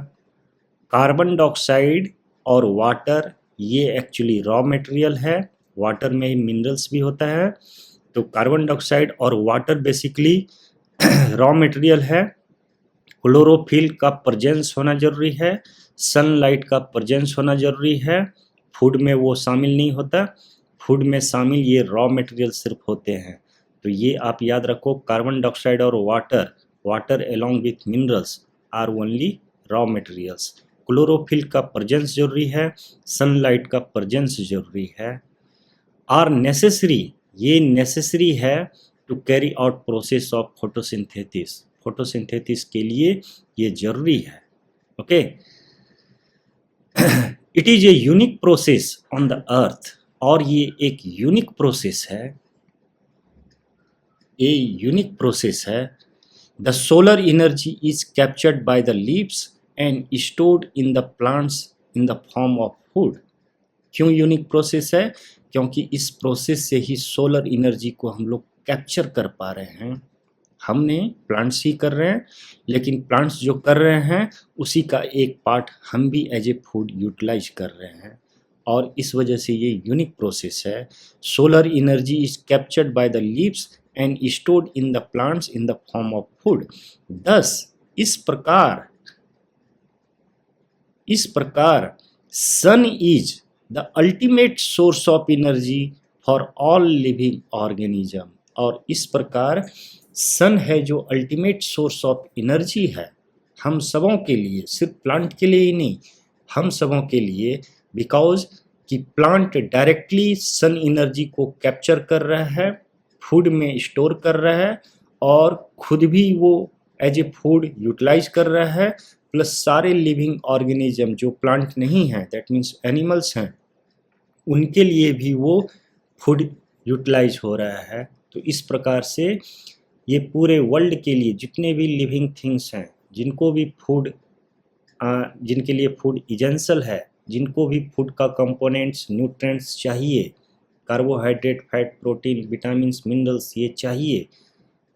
Speaker 1: कार्बन डाइऑक्साइड और वाटर ये एक्चुअली रॉ मटेरियल है, वाटर में मिनरल्स भी होता है। तो कार्बन डाइऑक्साइड और वाटर बेसिकली रॉ मटेरियल है। क्लोरोफिल का प्रेजेंस होना जरूरी है, सनलाइट का प्रेजेंस होना जरूरी है। फूड में वो शामिल नहीं होता, फूड में शामिल ये रॉ मटेरियल सिर्फ होते हैं। तो ये आप याद रखो, कार्बन डाइऑक्साइड और water along with minerals are only raw materials. Chlorophyll का प्रेजेंस जरूरी है, सनलाइट का प्रेजेंस जरूरी है। आर नेसेसरी, ये नेसेसरी है to carry out process of photosynthesis. Photosynthesis के लिए ये जरूरी है। Okay, it is a unique process on the earth, और ये एक यूनिक प्रोसेस है, ए यूनिक प्रोसेस है। The solar energy is captured by the leaves and stored in the plants in the form of food. क्यों unique process है? क्योंकि इस process से ही सोलर एनर्जी को हम लोग कैप्चर कर पा रहे हैं। हमने प्लांट्स ही कर रहे हैं, लेकिन प्लांट्स जो कर रहे हैं उसी का एक पार्ट हम भी एज ए फूड यूटिलाइज कर रहे हैं, और इस वजह से ये यूनिक प्रोसेस है। Solar energy is captured by the leaves and stored in the plants in the form of food. thus इस प्रकार sun is the ultimate source of energy for all living organism. और इस प्रकार सन है जो ultimate source of energy है हम सबों के लिए, सिर्फ प्लांट के लिए ही नहीं, हम सबों के लिए। बिकॉज कि प्लांट डायरेक्टली सन एनर्जी को कैप्चर कर रहा है, फूड में स्टोर कर रहा है, और खुद भी वो एज ए फूड यूटिलाइज कर रहा है, प्लस सारे लिविंग ऑर्गेनिज्म जो प्लांट नहीं है, दैट मीन्स एनिमल्स हैं, उनके लिए भी वो फूड यूटिलाइज हो रहा है। तो इस प्रकार से ये पूरे वर्ल्ड के लिए जितने भी लिविंग थिंग्स हैं, जिनको भी फूड जिनके लिए फूड इजेंशियल है, जिनको भी फूड का कंपोनेंट्स न्यूट्रिएंट्स चाहिए, carbohydrate, fat, protein, vitamins, minerals ये चाहिए,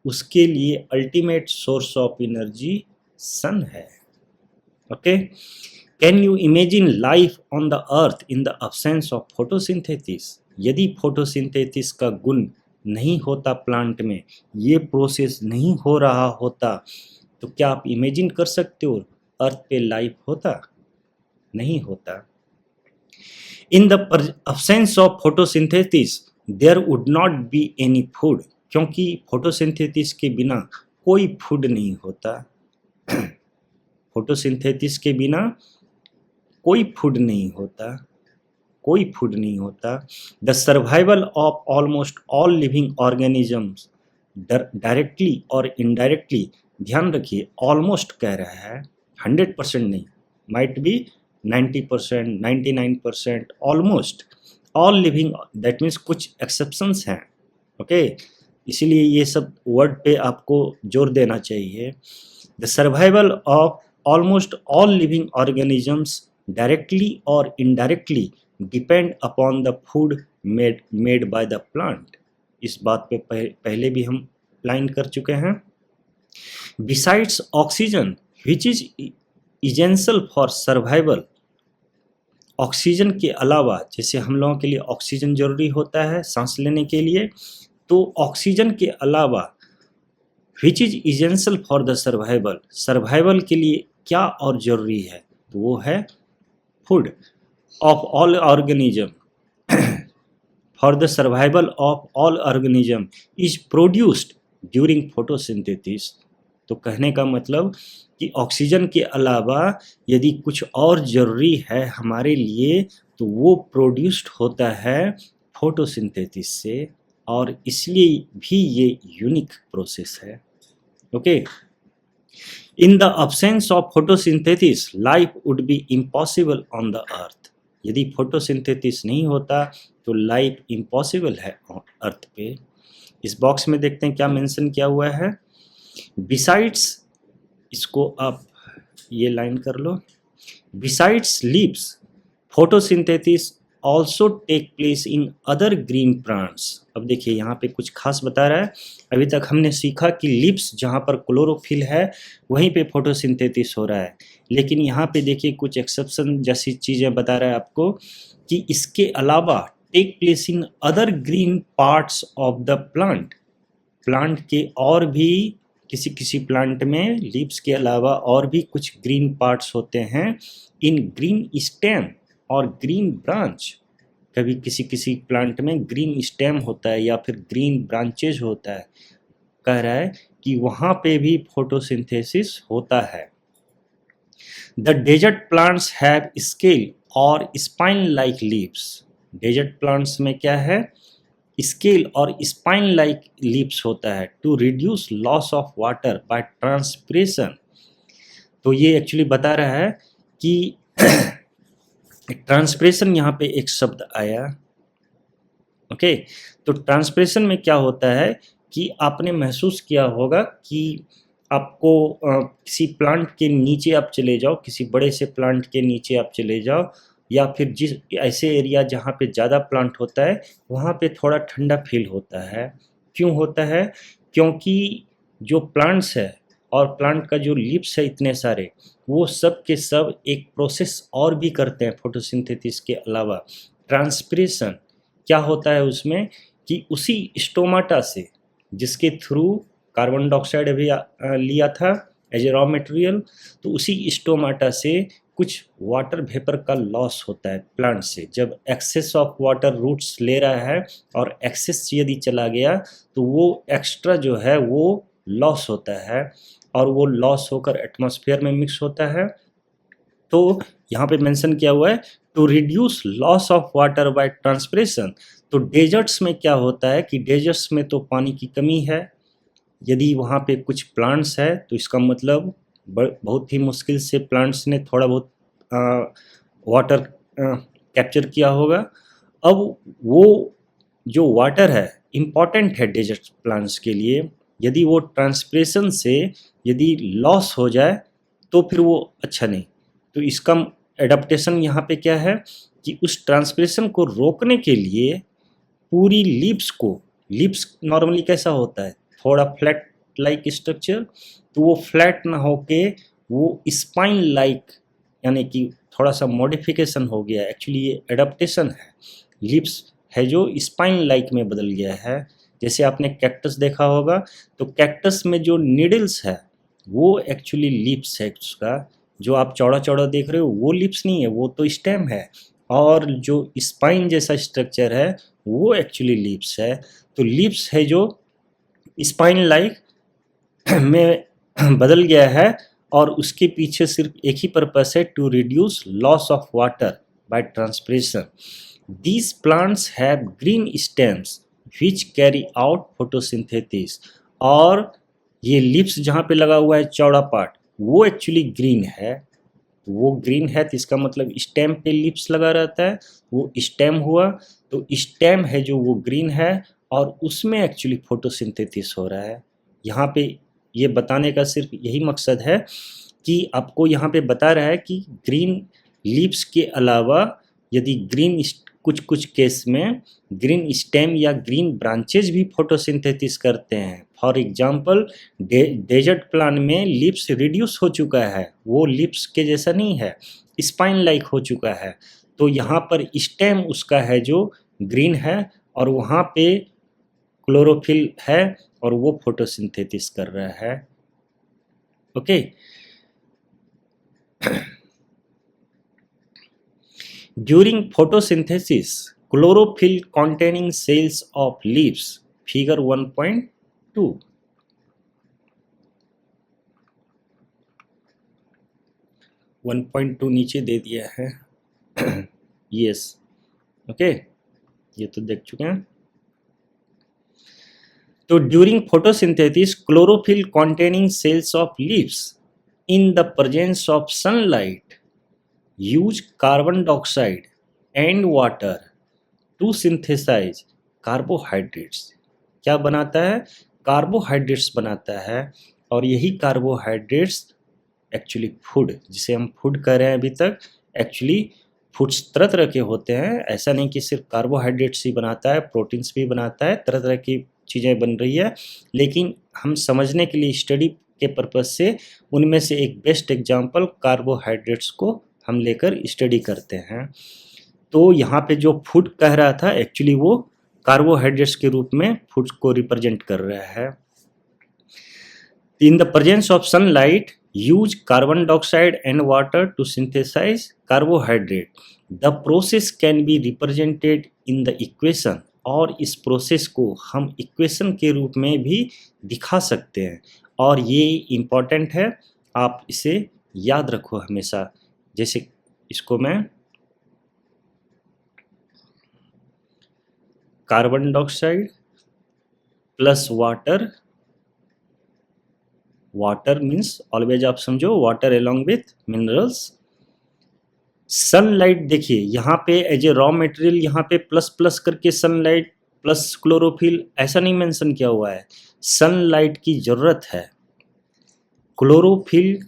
Speaker 1: उसके लिए ultimate source of energy sun है। Okay, can you imagine life on the earth in the absence of photosynthesis? यदि फोटोसिंथेसिस का गुण नहीं होता, प्लांट में ये प्रोसेस नहीं हो रहा होता, तो क्या आप इमेजिन कर सकते हो अर्थ पे लाइफ होता? नहीं होता। In the absence of photosynthesis there would not be any food, क्योंकि फोटोसिंथेसिस के बिना कोई फूड नहीं होता। फोटोसिंथेसिस के बिना कोई फूड नहीं होता, कोई फूड नहीं होता। The survival of almost all living organisms directly और इनडायरेक्टली, ध्यान रखिए ऑलमोस्ट कह रहा है, 100% नहीं, might be 90%, 99%, almost all living, that means कुछ एक्सेप्शंस हैं। ओके, इसीलिए ये सब वर्ड पे आपको जोर देना चाहिए। The survival of almost all living organisms directly और indirectly depend upon the food made by the plant. इस बात पे पहले भी हम लाइन कर चुके हैं। Besides oxygen which is essential for survival, oxygen के अलावा, जैसे हम लोगों के लिए ऑक्सीजन जरूरी होता है सांस लेने के लिए, तो ऑक्सीजन के अलावा which is essential for the survival, survival के लिए क्या और जरूरी है, तो वो है food of all organism. For the survival of all organism is produced during photosynthesis. तो कहने का मतलब कि ऑक्सीजन के अलावा यदि कुछ और जरूरी है हमारे लिए, तो वो प्रोड्यूस्ड होता है फोटोसिंथेसिस से। और इसलिए भी ये यूनिक प्रोसेस है। Okay, in the absence of photosynthesis life would be impossible on the अर्थ। यदि फोटोसिंथेसिस नहीं होता तो लाइफ इम्पॉसिबल है अर्थ पे। इस बॉक्स में देखते हैं क्या मेंशन किया हुआ है। बिसाइड्स, इसको आप ये लाइन कर लो, besides leaves photosynthesis also take place in other green plants. अब देखिए यहाँ पे कुछ खास बता रहा है। अभी तक हमने सीखा कि लीव्स जहाँ पर क्लोरोफिल है वहीं पे फोटोसिंथेसिस हो रहा है, लेकिन यहाँ पे देखिए कुछ एक्सेप्शन जैसी चीज़ें बता रहा है आपको कि इसके अलावा take place in other green parts of the plant. Plant के और भी किसी किसी प्लांट में लीव्स के अलावा और भी कुछ ग्रीन पार्ट्स होते हैं इन ग्रीन स्टेम और ग्रीन ब्रांच। कभी किसी किसी प्लांट में ग्रीन स्टेम होता है या फिर ग्रीन ब्रांचेज होता है। कह रहा है कि वहाँ पे भी फोटोसिंथेसिस होता है। The desert plants have scale और spine like leaves. Desert plants में क्या है, स्केल और स्पाइन लाइक लीव्स होता है to reduce loss of water by transpiration. तो ये एक्चुअली बता रहा है कि ट्रांसपिरेशन यहाँ पे एक शब्द आया। ओके, तो ट्रांसपिरेशन में क्या होता है कि आपने महसूस किया होगा कि आपको किसी प्लांट के नीचे आप चले जाओ, किसी बड़े से प्लांट के नीचे आप चले जाओ, या फिर जिस ऐसे एरिया जहाँ पे ज़्यादा प्लांट होता है वहाँ पे थोड़ा ठंडा फील होता है। क्यों होता है? क्योंकि जो प्लांट्स है और प्लांट का जो लीव्स है इतने सारे, वो सब के सब एक प्रोसेस और भी करते हैं फोटोसिंथेसिस के अलावा, ट्रांसपिरेशन। क्या होता है उसमें कि उसी स्टोमाटा से जिसके थ्रू कार्बन डाइऑक्साइड अभी लिया था एज ए रॉ मटेरियल, तो उसी स्टोमाटा से कुछ वाटर वेपर का लॉस होता है प्लांट से। जब एक्सेस ऑफ वाटर रूट्स ले रहा है और एक्सेस यदि चला गया तो वो एक्स्ट्रा जो है वो लॉस होता है और वो लॉस होकर एटमॉस्फेयर में मिक्स होता है। तो यहाँ पे मेंशन किया हुआ है to reduce loss of water by transpiration. तो डेजर्ट्स में क्या होता है कि डेजर्ट्स में तो पानी की कमी है। यदि वहाँ पे कुछ प्लांट्स है तो इसका मतलब बहुत ही मुश्किल से प्लांट्स ने थोड़ा बहुत वाटर कैप्चर किया होगा। अब वो जो वाटर है इम्पॉर्टेंट है डेजर्ट प्लांट्स के लिए। यदि वो ट्रांसपिरेशन से यदि लॉस हो जाए तो फिर वो अच्छा नहीं। तो इसका एडाप्टेशन यहाँ पे क्या है कि उस ट्रांसपिरेशन को रोकने के लिए पूरी लीव्स को, लीव्स नॉर्मली कैसा होता है, थोड़ा फ्लैट लाइक स्ट्रक्चर, तो वो फ्लैट ना होके वो स्पाइन लाइक, यानी कि थोड़ा सा मॉडिफिकेशन हो गया। एक्चुअली ये एडाप्टेशन है, लीव्स है जो स्पाइन लाइक में बदल गया है। जैसे आपने कैक्टस देखा होगा तो कैक्टस में जो नीडल्स है वो एक्चुअली लीव्स है उसका। जो आप चौड़ा चौड़ा देख रहे हो वो लीव्स नहीं है, वो तो स्टेम है। और जो स्पाइन जैसा स्ट्रक्चर है वो एक्चुअली लीव्स है। तो लीव्स है जो स्पाइन लाइक में बदल गया है और उसके पीछे सिर्फ एक ही पर्पस है, to reduce loss of water by transpiration. These plants have green stems which carry out photosynthesis. और ये लिप्स जहाँ पे लगा हुआ है चौड़ा पार्ट वो एक्चुअली ग्रीन है। वो ग्रीन है तो इसका मतलब स्टेम पे लिप्स लगा रहता है, वो स्टेम हुआ। तो स्टेम है जो वो ग्रीन है और उसमें एक्चुअली फोटोसिंथेसिस हो रहा है। यहाँ पे ये बताने का सिर्फ यही मकसद है कि आपको यहाँ पे बता रहा है कि ग्रीन लीव्स के अलावा यदि ग्रीन कुछ कुछ केस में ग्रीन स्टेम या ग्रीन ब्रांचेज भी फोटोसिंथेसिस करते हैं। फॉर एग्जांपल डेजर्ट प्लांट में लीव्स रिड्यूस हो चुका है, वो लीव्स के जैसा नहीं है, स्पाइन लाइक हो चुका है। तो यहाँ पर स्टेम उसका है जो ग्रीन है और वहाँ पे क्लोरोफिल है और वो फोटोसिंथेसिस कर रहा है। Okay, during photosynthesis chlorophyll containing cells of leaves, figure 1.2। 1.2 नीचे दे दिया है। यस, ओके, ये तो देख चुके हैं। तो during photosynthesis chlorophyll containing cells of leaves in the presence of sunlight use carbon dioxide and water to synthesize carbohydrates। क्या बनाता है? कार्बोहाइड्रेट्स बनाता है, और यही कार्बोहाइड्रेट्स एक्चुअली फूड, जिसे हम फूड कह रहे हैं अभी तक, एक्चुअली फूड्स तरह तरह के होते हैं। ऐसा नहीं कि सिर्फ कार्बोहाइड्रेट्स ही बनाता है, प्रोटीन्स भी बनाता है, तरह तरह की चीज़ें बन रही है। लेकिन हम समझने के लिए, स्टडी के पर्पज़ से, उनमें से एक बेस्ट एग्जांपल कार्बोहाइड्रेट्स को हम लेकर स्टडी करते हैं। तो यहाँ पे जो फूड कह रहा था, एक्चुअली वो कार्बोहाइड्रेट्स के रूप में फूड को रिप्रेजेंट कर रहा है। In the presence of sunlight, use carbon dioxide and water to synthesize carbohydrate. The process can be represented in the equation, और इस प्रोसेस को हम इक्वेशन के रूप में भी दिखा सकते हैं, और ये इम्पॉर्टेंट है, आप इसे याद रखो हमेशा। जैसे इसको मैं carbon dioxide plus water, water means always आप समझो water along with minerals. Sunlight देखिए यहाँ पे एज ए रॉ मटेरियल, यहाँ पे प्लस प्लस करके सनलाइट प्लस क्लोरोफिल ऐसा नहीं मेंशन किया हुआ है। सनलाइट की ज़रूरत है, क्लोरोफिल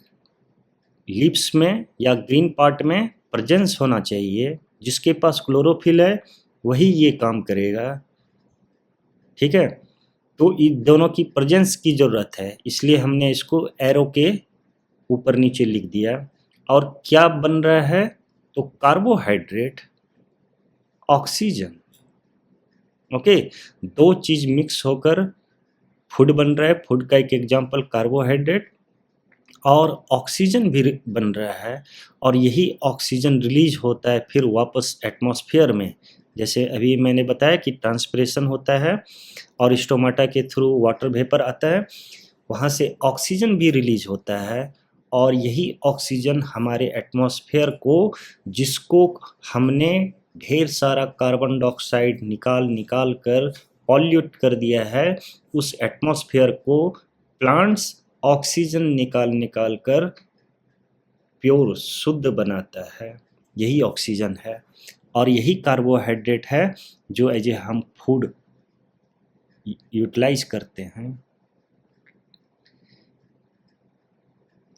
Speaker 1: लीव्स में या ग्रीन पार्ट में प्रेजेंस होना चाहिए। जिसके पास क्लोरोफिल है वही ये काम करेगा, ठीक है। तो इन दोनों की प्रेजेंस की ज़रूरत है, इसलिए हमने इसको एरो के ऊपर नीचे लिख दिया। और क्या बन रहा है? तो कार्बोहाइड्रेट, ऑक्सीजन, ओके, दो चीज़ मिक्स होकर फूड बन रहा है। फूड का एक एग्जांपल कार्बोहाइड्रेट, और ऑक्सीजन भी बन रहा है, और यही ऑक्सीजन रिलीज होता है फिर वापस एटमॉस्फेयर में। जैसे अभी मैंने बताया कि ट्रांसपिरेशन होता है और स्टोमाटा के थ्रू वाटर वेपर आता है, वहाँ से ऑक्सीजन भी रिलीज होता है, और यही ऑक्सीजन हमारे एटमॉस्फेयर को, जिसको हमने ढेर सारा कार्बन डाइऑक्साइड निकाल कर पॉल्यूट कर दिया है, उस एटमॉस्फेयर को प्लांट्स ऑक्सीजन निकाल कर प्योर शुद्ध बनाता है। यही ऑक्सीजन है, और यही कार्बोहाइड्रेट है जो एज ए हम फूड यूटिलाइज करते हैं।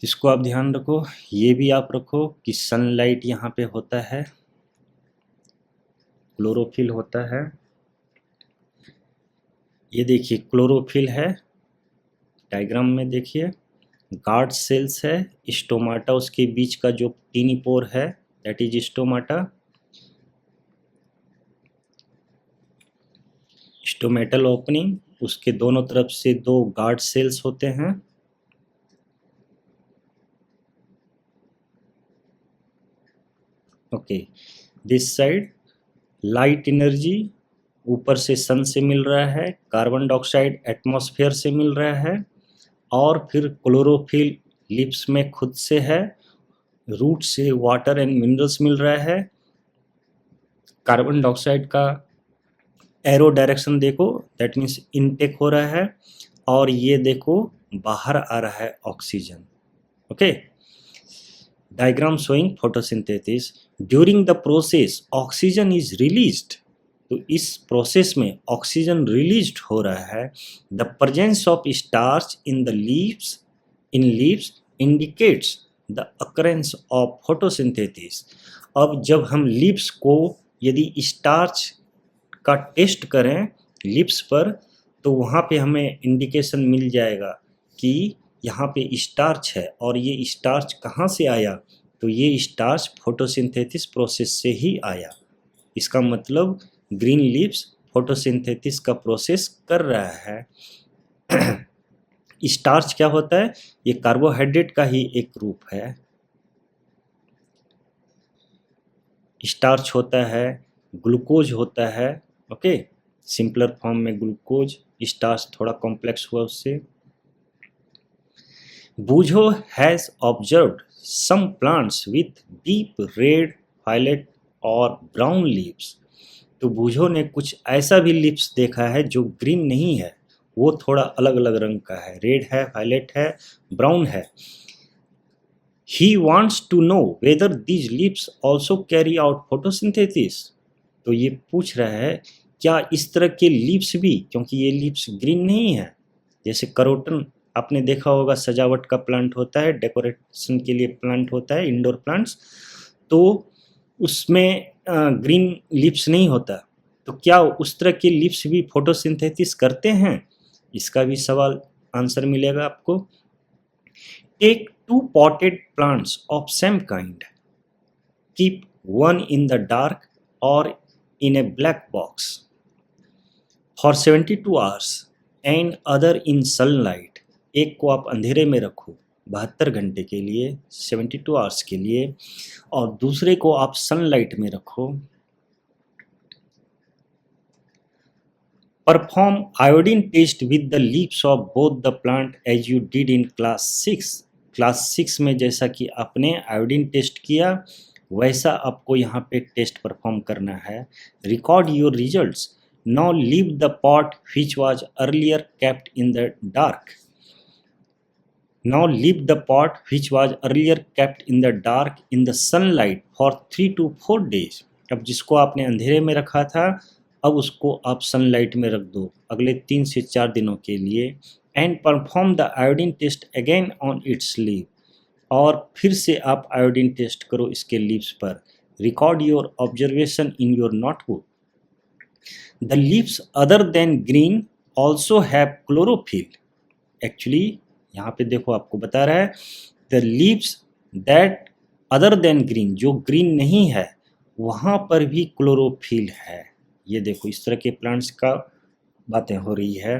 Speaker 1: इसको आप ध्यान रखो, ये भी आप रखो कि सनलाइट यहाँ पे होता है, क्लोरोफिल होता है। ये देखिए क्लोरोफिल है, डायग्राम में देखिए गार्ड सेल्स है, स्टोमाटा उसके बीच का जो टीनी पोर है that is stomata, stomatal opening, उसके दोनों तरफ से दो गार्ड सेल्स होते हैं। Okay, this side light energy ऊपर से सन से मिल रहा है, कार्बन डाइऑक्साइड एटमॉस्फेयर से मिल रहा है, और फिर क्लोरोफिल लिप्स में खुद से है, रूट से वाटर एंड मिनरल्स मिल रहा है। कार्बन डाइऑक्साइड का एरो डायरेक्शन देखो, दैट मीन्स इनटेक हो रहा है, और ये देखो बाहर आ रहा है oxygen. Okay, diagram showing photosynthesis. During the process oxygen is released, तो इस प्रोसेस में ऑक्सीजन रिलीज्ड हो रहा है। The presence of starch in the leaves indicates the occurrence of photosynthesis. अब जब हम लीव्स को यदि स्टार्च का टेस्ट करें लिप्स पर, तो वहाँ पे हमें इंडिकेशन मिल जाएगा कि यहाँ पे स्टार्च है, और ये स्टार्च कहाँ से आया? तो ये स्टार्च फोटोसिंथेसिस प्रोसेस से ही आया। इसका मतलब ग्रीन लीव्स फोटोसिंथेसिस का प्रोसेस कर रहा है। स्टार्च क्या होता है? ये कार्बोहाइड्रेट का ही एक रूप है। स्टार्च होता है, ग्लूकोज होता है, ओके, सिंपलर फॉर्म में ग्लूकोज, स्टार्च थोड़ा कॉम्प्लेक्स हुआ उससे। Boojho has observed some plants with deep red, violet और ब्राउन लीव्स। तो बूझो ने कुछ ऐसा भी लीव्स देखा है जो ग्रीन नहीं है, वो थोड़ा अलग अलग रंग का है, रेड है, वायलेट है, ब्राउन है। He wants to know whether these leaves also carry out photosynthesis। तो ये पूछ रहा है क्या इस तरह के लीव्स भी, क्योंकि ये लीव्स ग्रीन नहीं है, जैसे करोटन आपने देखा होगा सजावट का प्लांट होता है, डेकोरेशन के लिए प्लांट होता है, इंडोर प्लांट्स, तो उसमें ग्रीन लीव्स नहीं होता। तो क्या उस तरह के लीव्स भी फोटोसिंथेसिस करते हैं, इसका भी सवाल आंसर मिलेगा आपको। Take 2 potted plants of same kind. Keep one in the dark or in a black box for 72 hours and other in sunlight। एक को आप अंधेरे में रखो 72 घंटे के लिए, 72 आवर्स के लिए, और दूसरे को आप सनलाइट में रखो। Perform iodine test with the leaves of both the plant as you did in class 6। Class 6 में जैसा कि आपने आयोडीन टेस्ट किया वैसा आपको यहाँ पे टेस्ट परफॉर्म करना है। Record your results. Now leave the pot which was earlier kept in the dark. Now leave the pot which was earlier kept in the dark in the sunlight for 3 to 4 days। अब जिसको आपने अंधेरे में रखा था अब उसको आप सनलाइट में रख दो अगले 3 से 4 दिनों के लिए। And perform the iodine test again on its leaf. और फिर से आप आयोडीन टेस्ट करो इसके लीव्स पर। Record your observation in your notebook. The leaves other than green also have chlorophyll. Actually यहाँ पे देखो आपको बता रहा है the leaves that other than green, जो ग्रीन नहीं है वहाँ पर भी क्लोरोफिल है। ये देखो इस तरह के प्लांट्स का बातें हो रही है।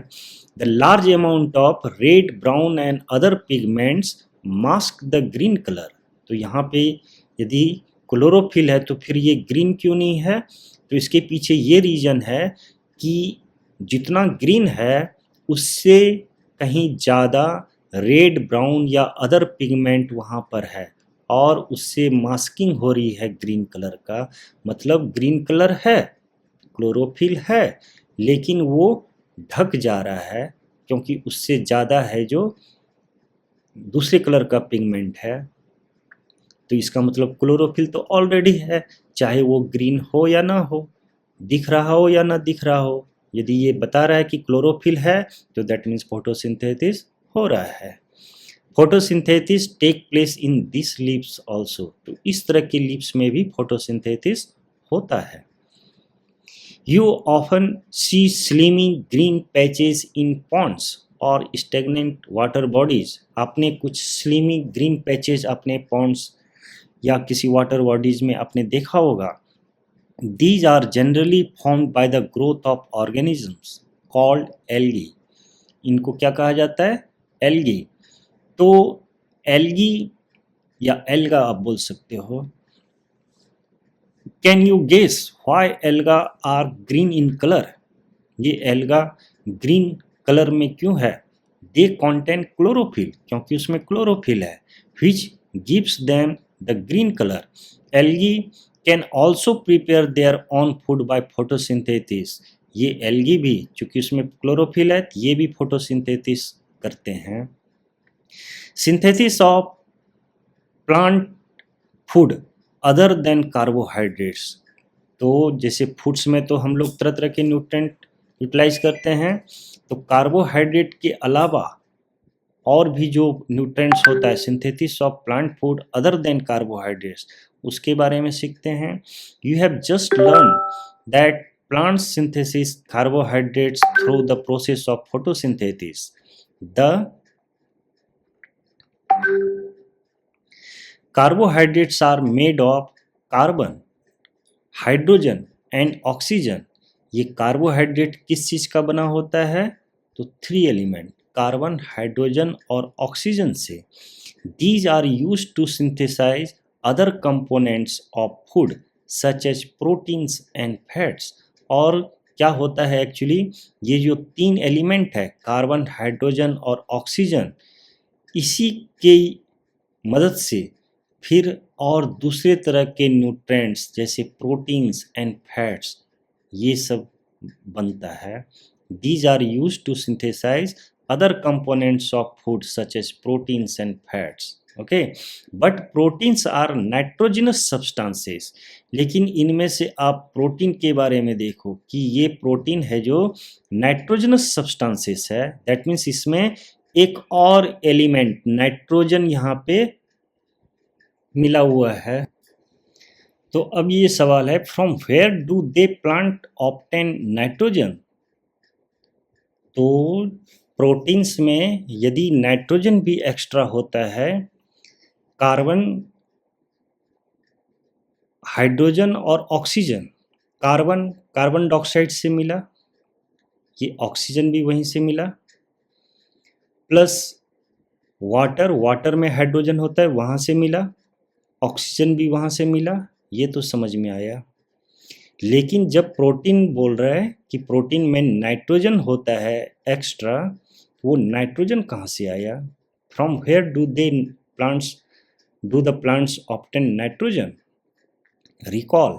Speaker 1: The large amount of red, brown and other pigments mask the green colour. तो यहाँ पे यदि क्लोरोफिल है तो फिर ये ग्रीन क्यों नहीं है, तो इसके पीछे ये रीजन है कि जितना ग्रीन है उससे कहीं ज़्यादा रेड, ब्राउन या अदर पिगमेंट वहाँ पर है और उससे मास्किंग हो रही है ग्रीन कलर का। मतलब ग्रीन कलर है, क्लोरोफिल है, लेकिन वो ढक जा रहा है क्योंकि उससे ज़्यादा है जो दूसरे कलर का पिगमेंट है। तो इसका मतलब क्लोरोफिल तो ऑलरेडी है, चाहे वो ग्रीन हो या ना हो, दिख रहा हो या ना दिख रहा हो। यदि ये बता रहा है कि क्लोरोफिल है तो दैट मीन्स फोटोसिंथेसिस हो रहा है। Photosynthesis take place in this leaves also. तो इस तरह के लीव्स में भी फोटोसिंथेसिस होता है। You often see slimy green patches in ponds और stagnant water bodies। आपने कुछ स्लीमी ग्रीन पैचेज अपने पॉन्ड्स या किसी वाटर बॉडीज में आपने देखा होगा। These are generally formed by the growth of organisms called algae। इनको क्या कहा जाता है? एल्गी। तो एल्गी या एल्गा आप बोल सकते हो। Can you guess why alga are green in colour? ये एल्गा ग्रीन कलर में क्यों है? दे कॉन्टेन क्लोरोफिल, क्योंकि उसमें क्लोरोफिल है, which gives them the green colour. Algae can also prepare their own food by photosynthesis. ये एल्गी भी चूंकि उसमें क्लोरोफिल है ये भी फोटोसिंथेसिस करते हैं। Synthesis of plant food other than carbohydrates. तो जैसे फूड्स में तो हम लोग तरह तरह के न्यूट्रेंट यूटिलाइज करते हैं, तो कार्बोहाइड्रेट के अलावा और भी जो न्यूट्रेंट्स होता है, synthesis of plant food other than carbohydrates, उसके बारे में सीखते हैं। You have just learn that plant synthesis carbohydrates through the process of photosynthesis. The carbohydrates are made of carbon, hydrogen and oxygen. ये कार्बोहाइड्रेट किस चीज़ का बना होता है? तो 3 एलिमेंट कार्बन, हाइड्रोजन और ऑक्सीजन से। These are used to synthesise other components of food such as proteins and fats. और क्या होता है एक्चुअली, ये जो 3 एलिमेंट है कार्बन, हाइड्रोजन और ऑक्सीजन, इसी के मदद से फिर और दूसरे तरह के न्यूट्रेंट्स जैसे प्रोटीन्स एंड फैट्स ये सब बनता है। These are used to synthesize other components of food such as proteins and fats. Okay, but proteins are nitrogenous substances. लेकिन इनमें से आप प्रोटीन के बारे में देखो कि ये प्रोटीन है जो नाइट्रोजनस सब्सटेंसेस है, दैट मीन्स इसमें एक और एलिमेंट नाइट्रोजन यहाँ पे मिला हुआ है। तो अब ये सवाल है, from where do they plant obtain nitrogen. तो प्रोटीन्स में यदि नाइट्रोजन भी एक्स्ट्रा होता है, कार्बन, हाइड्रोजन और ऑक्सीजन, कार्बन डाइऑक्साइड से मिला, ये ऑक्सीजन भी वहीं से मिला, प्लस वाटर में हाइड्रोजन होता है वहाँ से मिला, ऑक्सीजन भी वहाँ से मिला, ये तो समझ में आया। लेकिन जब प्रोटीन बोल रहा है कि प्रोटीन में नाइट्रोजन होता है एक्स्ट्रा, वो नाइट्रोजन कहाँ से आया? From where do the plants obtain nitrogen? Recall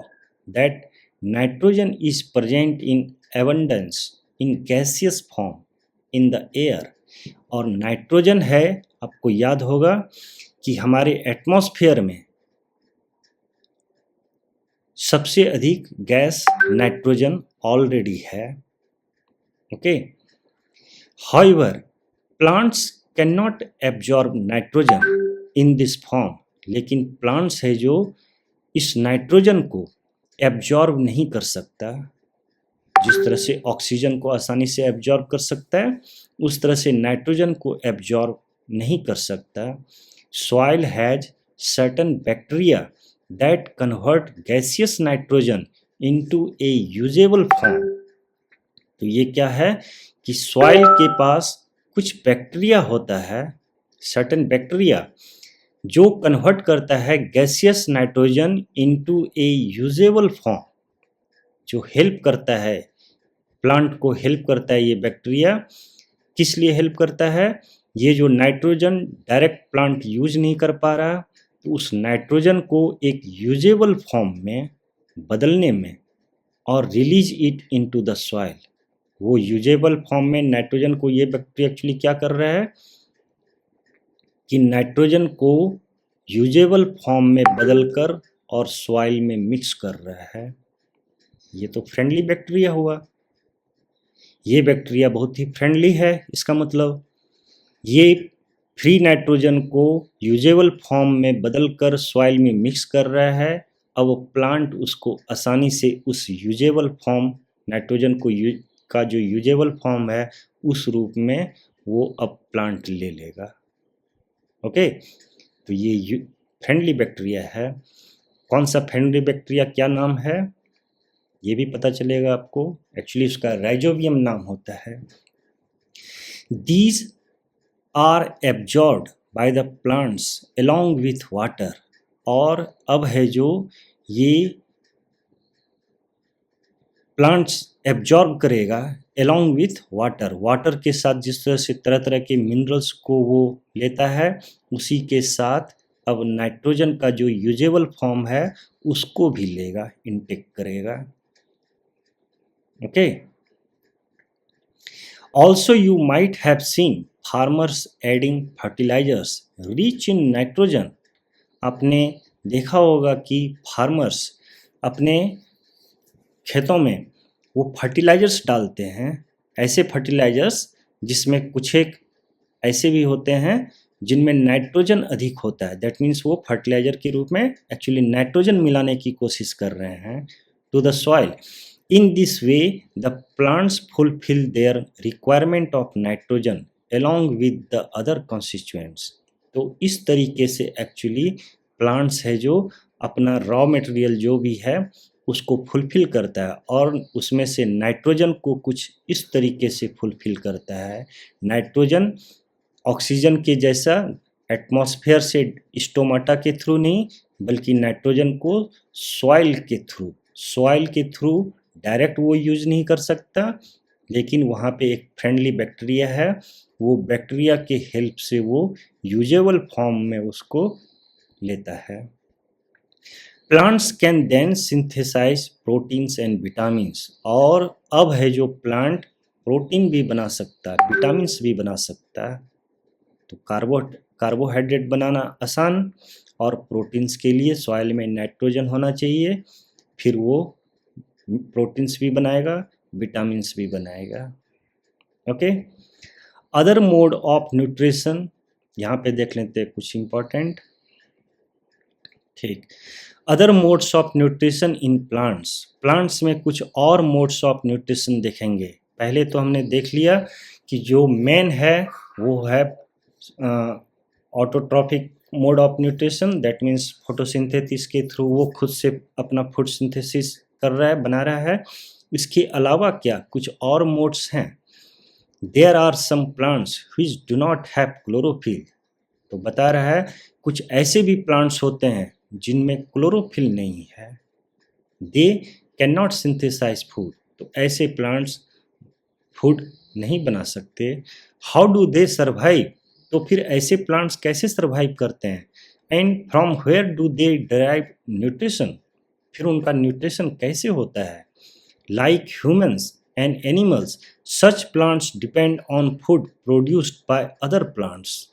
Speaker 1: that nitrogen is present in abundance in gaseous form in the air। और नाइट्रोजन है, आपको याद होगा कि हमारे एटमॉस्फेयर में सबसे अधिक गैस नाइट्रोजन ऑलरेडी है। Okay, however plants can not absorb nitrogen in this form. लेकिन प्लांट्स है जो इस नाइट्रोजन को एब्जॉर्ब नहीं कर सकता। जिस तरह से ऑक्सीजन को आसानी से एब्जॉर्ब कर सकता है, उस तरह से नाइट्रोजन को एब्जॉर्ब नहीं कर सकता। Soil has certain bacteria that convert gaseous nitrogen into A usable form. तो ये क्या है कि सॉइल के पास कुछ बैक्टीरिया होता है, सर्टेन बैक्टीरिया, जो कन्वर्ट करता है गैसियस नाइट्रोजन इनटू ए यूजेबल फॉर्म, जो हेल्प करता है, प्लांट को हेल्प करता है। ये बैक्टीरिया किस लिए हेल्प करता है? ये जो नाइट्रोजन डायरेक्ट प्लांट यूज नहीं कर पा रहा, तो उस नाइट्रोजन को एक यूजेबल फॉर्म में बदलने में और release it into the soil. वो यूजेबल फॉर्म में नाइट्रोजन को ये बैक्टीरिया एक्चुअली क्या कर रहा है कि नाइट्रोजन को यूजेबल फॉर्म में बदलकर और सॉइल में मिक्स कर रहा है। ये तो फ्रेंडली बैक्टीरिया हुआ। ये बैक्टीरिया बहुत ही फ्रेंडली है, इसका मतलब ये फ्री नाइट्रोजन को यूजेबल फॉर्म में बदलकर सॉइल में मिक्स कर रहा है। अब प्लांट उसको आसानी से उस यूजेबल फॉर्म, नाइट्रोजन को का जो यूजेबल फॉर्म है उस रूप में वो अब प्लांट ले लेगा। ओके, तो ये फ्रेंडली बैक्टीरिया है। कौन सा फ्रेंडली बैक्टीरिया, क्या नाम है, ये भी पता चलेगा आपको। एक्चुअली उसका राइजोबियम नाम होता है। These are absorbed by the plants along with water. और अब है जो ये प्लांट्स एब्जॉर्ब करेगा अलोंग विथ वाटर। वाटर के साथ जिस तरह से तरह तरह के मिनरल्स को वो लेता है, उसी के साथ अब नाइट्रोजन का जो यूजेबल फॉर्म है उसको भी लेगा, इनटेक करेगा। Okay, also you might have seen farmers adding fertilisers rich in nitrogen. आपने देखा होगा कि फार्मर्स अपने खेतों में वो फर्टिलाइजर्स डालते हैं, ऐसे फर्टिलाइजर्स जिसमें कुछ एक ऐसे भी होते हैं जिनमें नाइट्रोजन अधिक होता है। दैट मीन्स वो फर्टिलाइजर के रूप में एक्चुअली नाइट्रोजन मिलाने की कोशिश कर रहे हैं to the soil. In this way the plants fulfil their requirement of nitrogen along with the other constituents। तो इस तरीके से एक्चुअली प्लांट्स है जो अपना रॉ मटेरियल जो भी है उसको फुलफिल करता है, और उसमें से नाइट्रोजन को कुछ इस तरीके से फुलफिल करता है। नाइट्रोजन ऑक्सीजन के जैसा एटमॉस्फेयर से स्टोमाटा के थ्रू नहीं, बल्कि नाइट्रोजन को सॉइल के थ्रू डायरेक्ट वो यूज नहीं कर सकता। लेकिन वहाँ पे एक फ्रेंडली बैक्टीरिया है, वो बैक्टीरिया के हेल्प से वो यूजेबल फॉर्म में उसको लेता है। Plants can then synthesise proteins and vitamins. और अब है जो प्लांट प्रोटीन भी बना सकता है, विटामिन्स भी बना सकता है। तो कार्बोहाइड्रेट बनाना आसान, और प्रोटीन्स के लिए सॉइल में नाइट्रोजन होना चाहिए, फिर वो प्रोटीन्स भी बनाएगा, विटामिन्स भी बनाएगा। Okay, other mode of nutrition, यहाँ पे देख लेते हैं कुछ इंपॉर्टेंट। ठीक, other modes of nutrition in plants में कुछ और मोड्स ऑफ न्यूट्रिशन देखेंगे। पहले तो हमने देख लिया कि जो मेन है वो है autotrophic mode of nutrition, that means photosynthesis के थ्रू वो खुद से अपना फूड सिंथेसिस कर रहा है, बना रहा है। इसके अलावा क्या कुछ और मोड्स हैं? There are some plants which do not have chlorophyll, तो बता रहा है कुछ ऐसे भी प्लांट्स होते हैं जिनमें क्लोरोफिल नहीं है। They can not synthesise food, तो ऐसे प्लांट्स फूड नहीं बना सकते। हाउ डू दे सर्वाइव, तो फिर ऐसे प्लांट्स कैसे सर्वाइव करते हैं? And from where do they derive nutrition, फिर उनका न्यूट्रिशन कैसे होता है? Like humans and animals, such plants depend on food produced by other plants,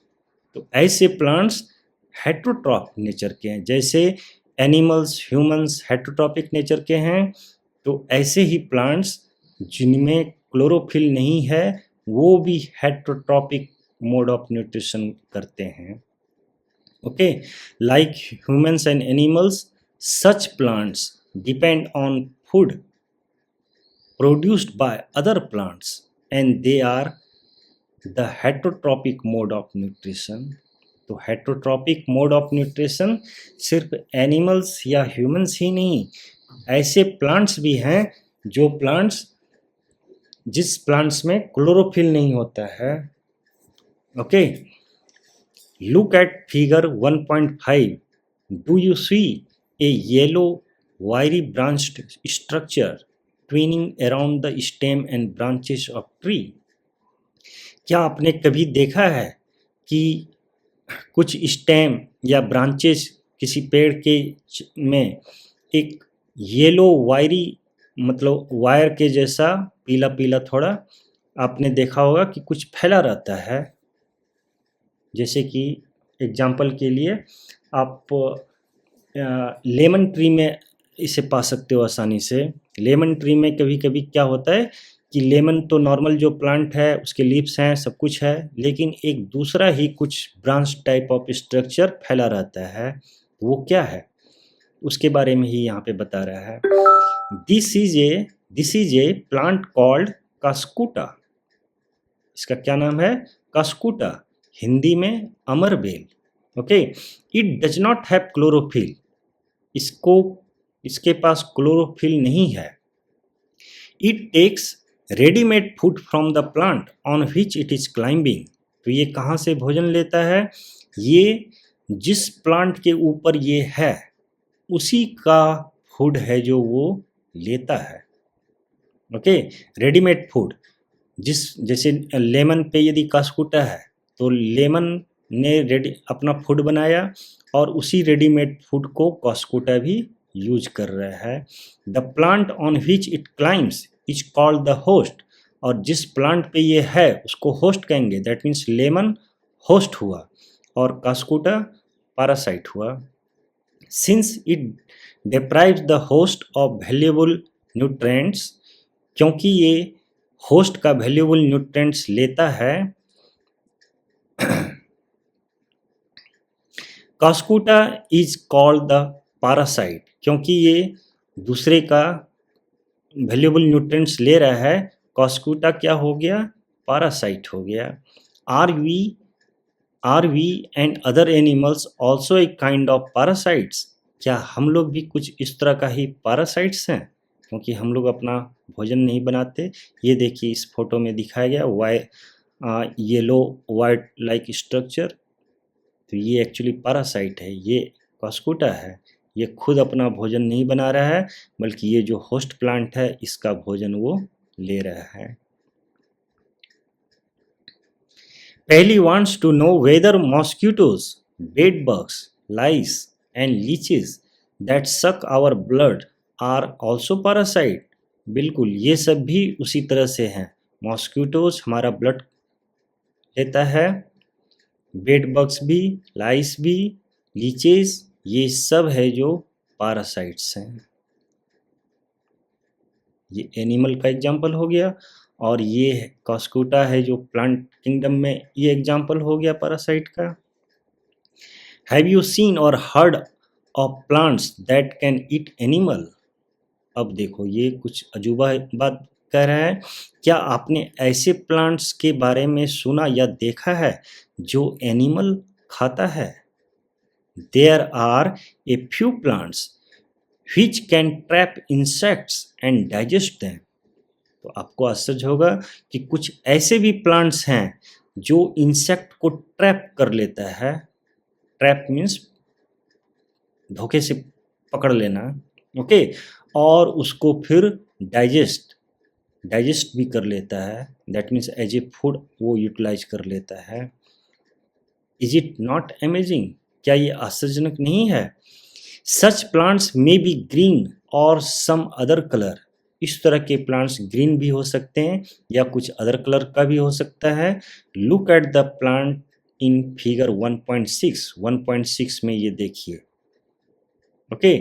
Speaker 1: तो ऐसे प्लांट्स हेट्रोट्रॉफ नेचर के हैं, जैसे एनिमल्स ह्यूमन्स हेट्रोट्रॉपिक नेचर के हैं, तो ऐसे ही प्लांट्स जिनमें क्लोरोफिल नहीं है वो भी हेट्रोट्रॉपिक मोड ऑफ न्यूट्रिशन करते हैं। Okay, like humans and animals, such plants depend on food produced by other plants and they are the heterotropic mode of nutrition। तो heterotropic mode of nutrition सिर्फ animals या humans ही नहीं, ऐसे plants भी हैं जो प्लांट्स जिस प्लांट्स में क्लोरोफिल नहीं होता है। Okay, look at figure 1.5, do you see a yellow wiry branched structure twining around the stem and branches of tree? क्या आपने कभी देखा है कि कुछ स्टेम या ब्रांचेस किसी पेड़ के में एक येलो वायरी, मतलब वायर के जैसा पीला पीला थोड़ा आपने देखा होगा कि कुछ फैला रहता है? जैसे कि एग्जाम्पल के लिए आप लेमन ट्री में इसे पा सकते हो आसानी से। लेमन ट्री में कभी कभी क्या होता है कि लेमन तो नॉर्मल जो प्लांट है उसके लीव्स हैं, सब कुछ है, लेकिन एक दूसरा ही कुछ ब्रांच टाइप ऑफ स्ट्रक्चर फैला रहता है, वो क्या है उसके बारे में ही यहाँ पे बता रहा है। This is a plant called cuscuta, इसका क्या नाम है? कास्कुटा, हिंदी में अमरबेल। Okay, it does not have chlorophyll, इसके पास क्लोरोफिल नहीं है। It takes readymade food from the plant on which it is climbing, तो ये कहाँ से भोजन लेता है? ये जिस प्लांट के ऊपर ये है उसी का फूड है जो वो लेता है। ओके, रेडीमेड फूड, जैसे लेमन पे यदि कास्कुटा है तो लेमन ने अपना फूड बनाया और उसी रेडीमेड फूड को कास्कुटा भी यूज कर रहा है। The plant on which it climbs is called the host, और जिस प्लांट पे ये है उसको होस्ट कहेंगे, दैट मीन्स लेमन होस्ट हुआ और कास्कुटा पैरासाइट हुआ। Since it deprives the host of valuable nutrients, क्योंकि ये होस्ट का वैल्यूएबल न्यूट्रिएंट्स लेता है, कास्कुटा इज कॉल्ड द पैरासाइट, क्योंकि ये दूसरे का वैल्यूएबल न्यूट्रिएंट्स ले रहा है, कास्कुटा क्या हो गया? पैरासाइट हो गया। Are we and other animals also a kind of parasites, क्या हम लोग भी कुछ इस तरह का ही पैरासाइट्स हैं? क्योंकि हम लोग अपना भोजन नहीं बनाते। ये देखिए इस फोटो में दिखाया गया येलो वाइट लाइक स्ट्रक्चर, तो ये एक्चुअली पैरासाइट है, ये कास्कुटा है। ये खुद अपना भोजन नहीं बना रहा है, बल्कि ये जो होस्ट प्लांट है इसका भोजन वो ले रहा है। पहली wants to know whether mosquitoes, bedbugs, lice and leeches that suck our blood are also parasite। बिल्कुल, ये सब भी उसी तरह से हैं। मॉस्किटोज हमारा ब्लड लेता है, बेड बग्स भी, लाइस भी, लीचेस, ये सब है जो पैरासाइट्स हैं। ये एनिमल का एग्जाम्पल हो गया, और ये कॉस्कुटा है जो प्लांट किंगडम में, ये एग्जाम्पल हो गया पैरासाइट का। हैव यू सीन और heard of plants that can eat animal? अब देखो ये कुछ अजूबा बात कह रहा है। क्या आपने ऐसे प्लांट्स के बारे में सुना या देखा है जो एनिमल खाता है? There are a few plants which can trap insects and digest them। तो आपको आश्चर्य होगा कि कुछ ऐसे भी प्लांट्स हैं जो इंसेक्ट को ट्रैप कर लेता है। ट्रैप मीन्स धोखे से पकड़ लेना, ओके, और उसको फिर डाइजेस्ट भी कर लेता है। That means as a food वो यूटिलाइज कर लेता है। Is it not amazing? क्या ये आश्चर्यजनक नहीं है? Such plants may be green और सम अदर कलर। इस तरह के प्लांट्स ग्रीन भी हो सकते हैं या कुछ अदर कलर का भी हो सकता है। Look at the plant in figure 1.6 में ये देखिए, ओके।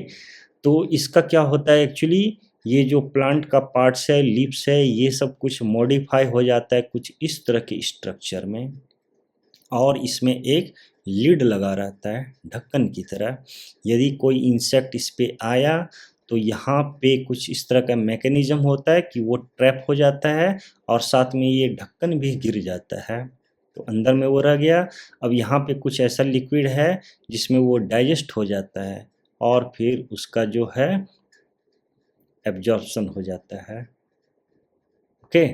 Speaker 1: तो इसका क्या होता है एक्चुअली, ये जो प्लांट का पार्ट्स है, लीव्स है, ये सब कुछ मॉडिफाई हो जाता है कुछ इस तरह के स्ट्रक्चर में, और इसमें एक लीड लगा रहता है ढक्कन की तरह। यदि कोई इंसेक्ट इस पे आया तो यहाँ पे कुछ इस तरह का मैकेनिज्म होता है कि वो ट्रैप हो जाता है, और साथ में ये ढक्कन भी गिर जाता है, तो अंदर में वो रह गया। अब यहाँ पे कुछ ऐसा लिक्विड है जिसमें वो डाइजेस्ट हो जाता है, और फिर उसका जो है एब्जॉर्प्शन हो जाता है, ओके।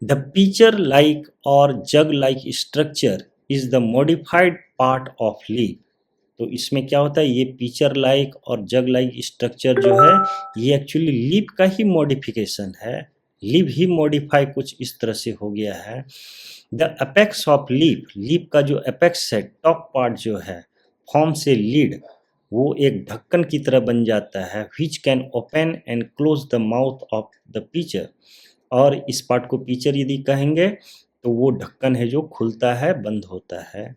Speaker 1: द पिचर लाइक और jug like structure is the modified part of leaf. तो इसमें क्या होता है, ये पिचर लाइक और जग लाइक स्ट्रक्चर जो है ये एक्चुअली लीफ का ही मॉडिफिकेशन है। लीफ ही मॉडिफाई कुछ इस तरह से हो गया है। द अपेक्स ऑफ लीफ का जो अपेक्स है, टॉप पार्ट जो है, फॉर्म से लीड, वो एक ढक्कन की तरह बन जाता है, which can open and close the mouth of the pitcher. और इस पार्ट को पिचर यदि कहेंगे तो वो ढक्कन है जो खुलता है, बंद होता है।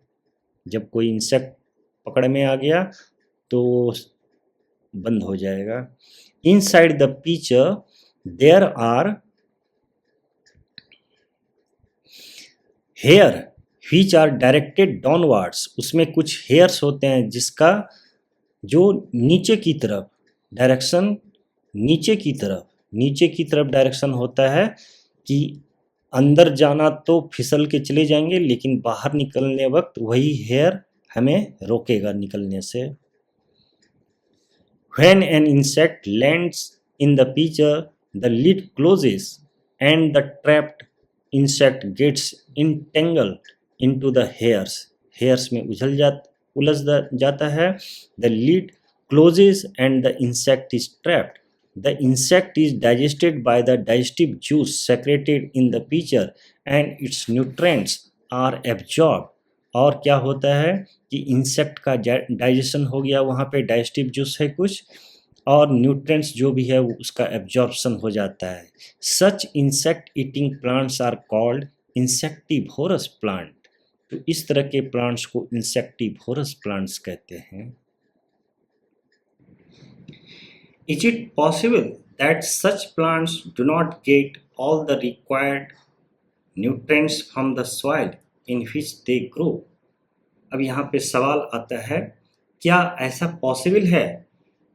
Speaker 1: जब कोई इंसेक्ट पकड़ में आ गया तो बंद हो जाएगा। Inside the pitcher there are hair which are directed downwards. उसमें कुछ हेयर्स होते हैं जिसका जो नीचे की तरफ डायरेक्शन, नीचे की तरफ डायरेक्शन होता है कि अंदर जाना तो फिसल के चले जाएंगे, लेकिन बाहर निकलने वक्त वही हेयर हमें रोकेगा निकलने से। When an insect lands in the pitcher, the lid closes and the trapped insect gets entangled into the hairs। Hairs में उलझ जाता है। The lid closes and the insect is trapped। The insect is digested by the digestive juice secreted in the pitcher and its nutrients are absorbed। और क्या होता है कि insect का डाइजेशन हो गया, वहाँ पे डाइजेस्टिव जूस है कुछ, और न्यूट्रिएंट्स जो भी है वो उसका एब्जॉर्प्शन हो जाता है। Such insect eating plants are called insectivorous plant. तो इस तरह के प्लांट्स को इंसेक्टिवोरस प्लांट्स कहते हैं। Is it possible that such plants do not get all the required nutrients from the soil in which they grow? अब यहाँ पे सवाल आता है, क्या ऐसा पॉसिबल है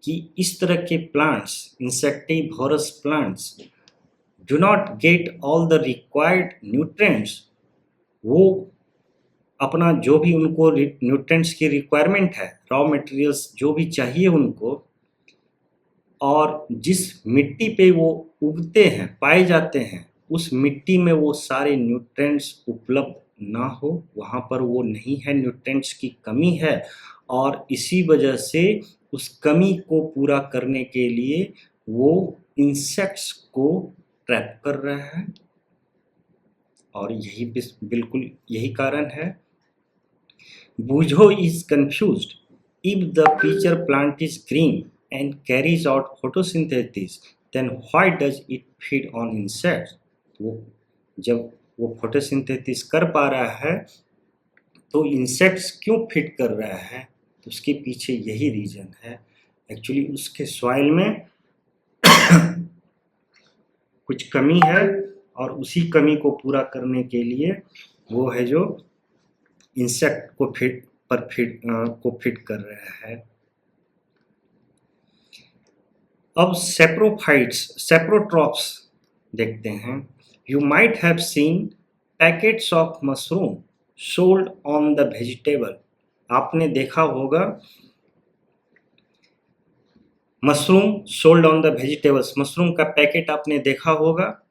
Speaker 1: कि इस तरह के plants, insectivorous plants, do not get all the required nutrients, वो अपना जो भी उनको न्यूट्रिएंट्स की रिक्वायरमेंट है, रॉ मटेरियल्स जो भी चाहिए उनको, और जिस मिट्टी पे वो उगते हैं, पाए जाते हैं, उस मिट्टी में वो सारे न्यूट्रिएंट्स उपलब्ध ना हो, वहाँ पर वो नहीं है, न्यूट्रिएंट्स की कमी है, और इसी वजह से उस कमी को पूरा करने के लिए वो इंसेक्ट्स को ट्रैप कर रहा है। और यही बिल्कुल यही कारण है। Boojho is confused if the pitcher plant is green and carries out photosynthesis, then why does it feed on insects? वो जब वो फोटोसिंथेसिस कर पा रहा है तो इंसेक्ट्स क्यों फिट कर रहा है, तो उसके पीछे यही रीजन है। एक्चुअली उसके सॉइल में कुछ कमी है और उसी कमी को पूरा करने के लिए वो है जो इंसेक्ट को फिट कर रहा है। अब सेप्रोट्रॉप्स देखते हैं। You might have scene packets of mushroom sold on the vegetable. आपने देखा होगा mushroom sold on the vegetables, mushroom का पैकेट आपने देखा होगा।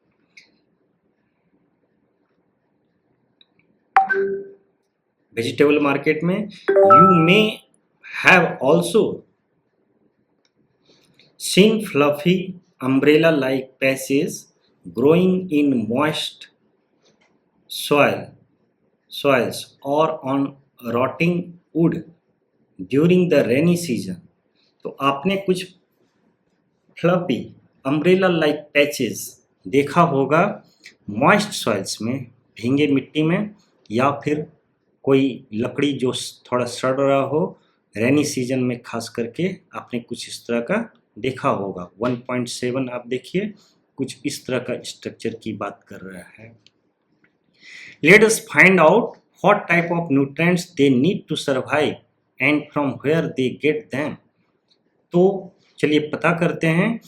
Speaker 1: वेजिटेबल मार्केट में you may have also seen fluffy umbrella-like patches growing in moist soils or on rotting wood during the rainy season। तो आपने कुछ फ्लफी अम्ब्रेला लाइक पैचेस देखा होगा मॉइस्ट सॉइल्स में, भींगे मिट्टी में, या फिर कोई लकड़ी जो थोड़ा सड़ रहा हो रेनी सीजन में खास करके आपने कुछ इस तरह का देखा होगा। 1.7 आप देखिए कुछ इस तरह का स्ट्रक्चर की बात कर रहा है। Let us find out what type of nutrients they need to survive and from where they get them. तो चलिए पता करते हैं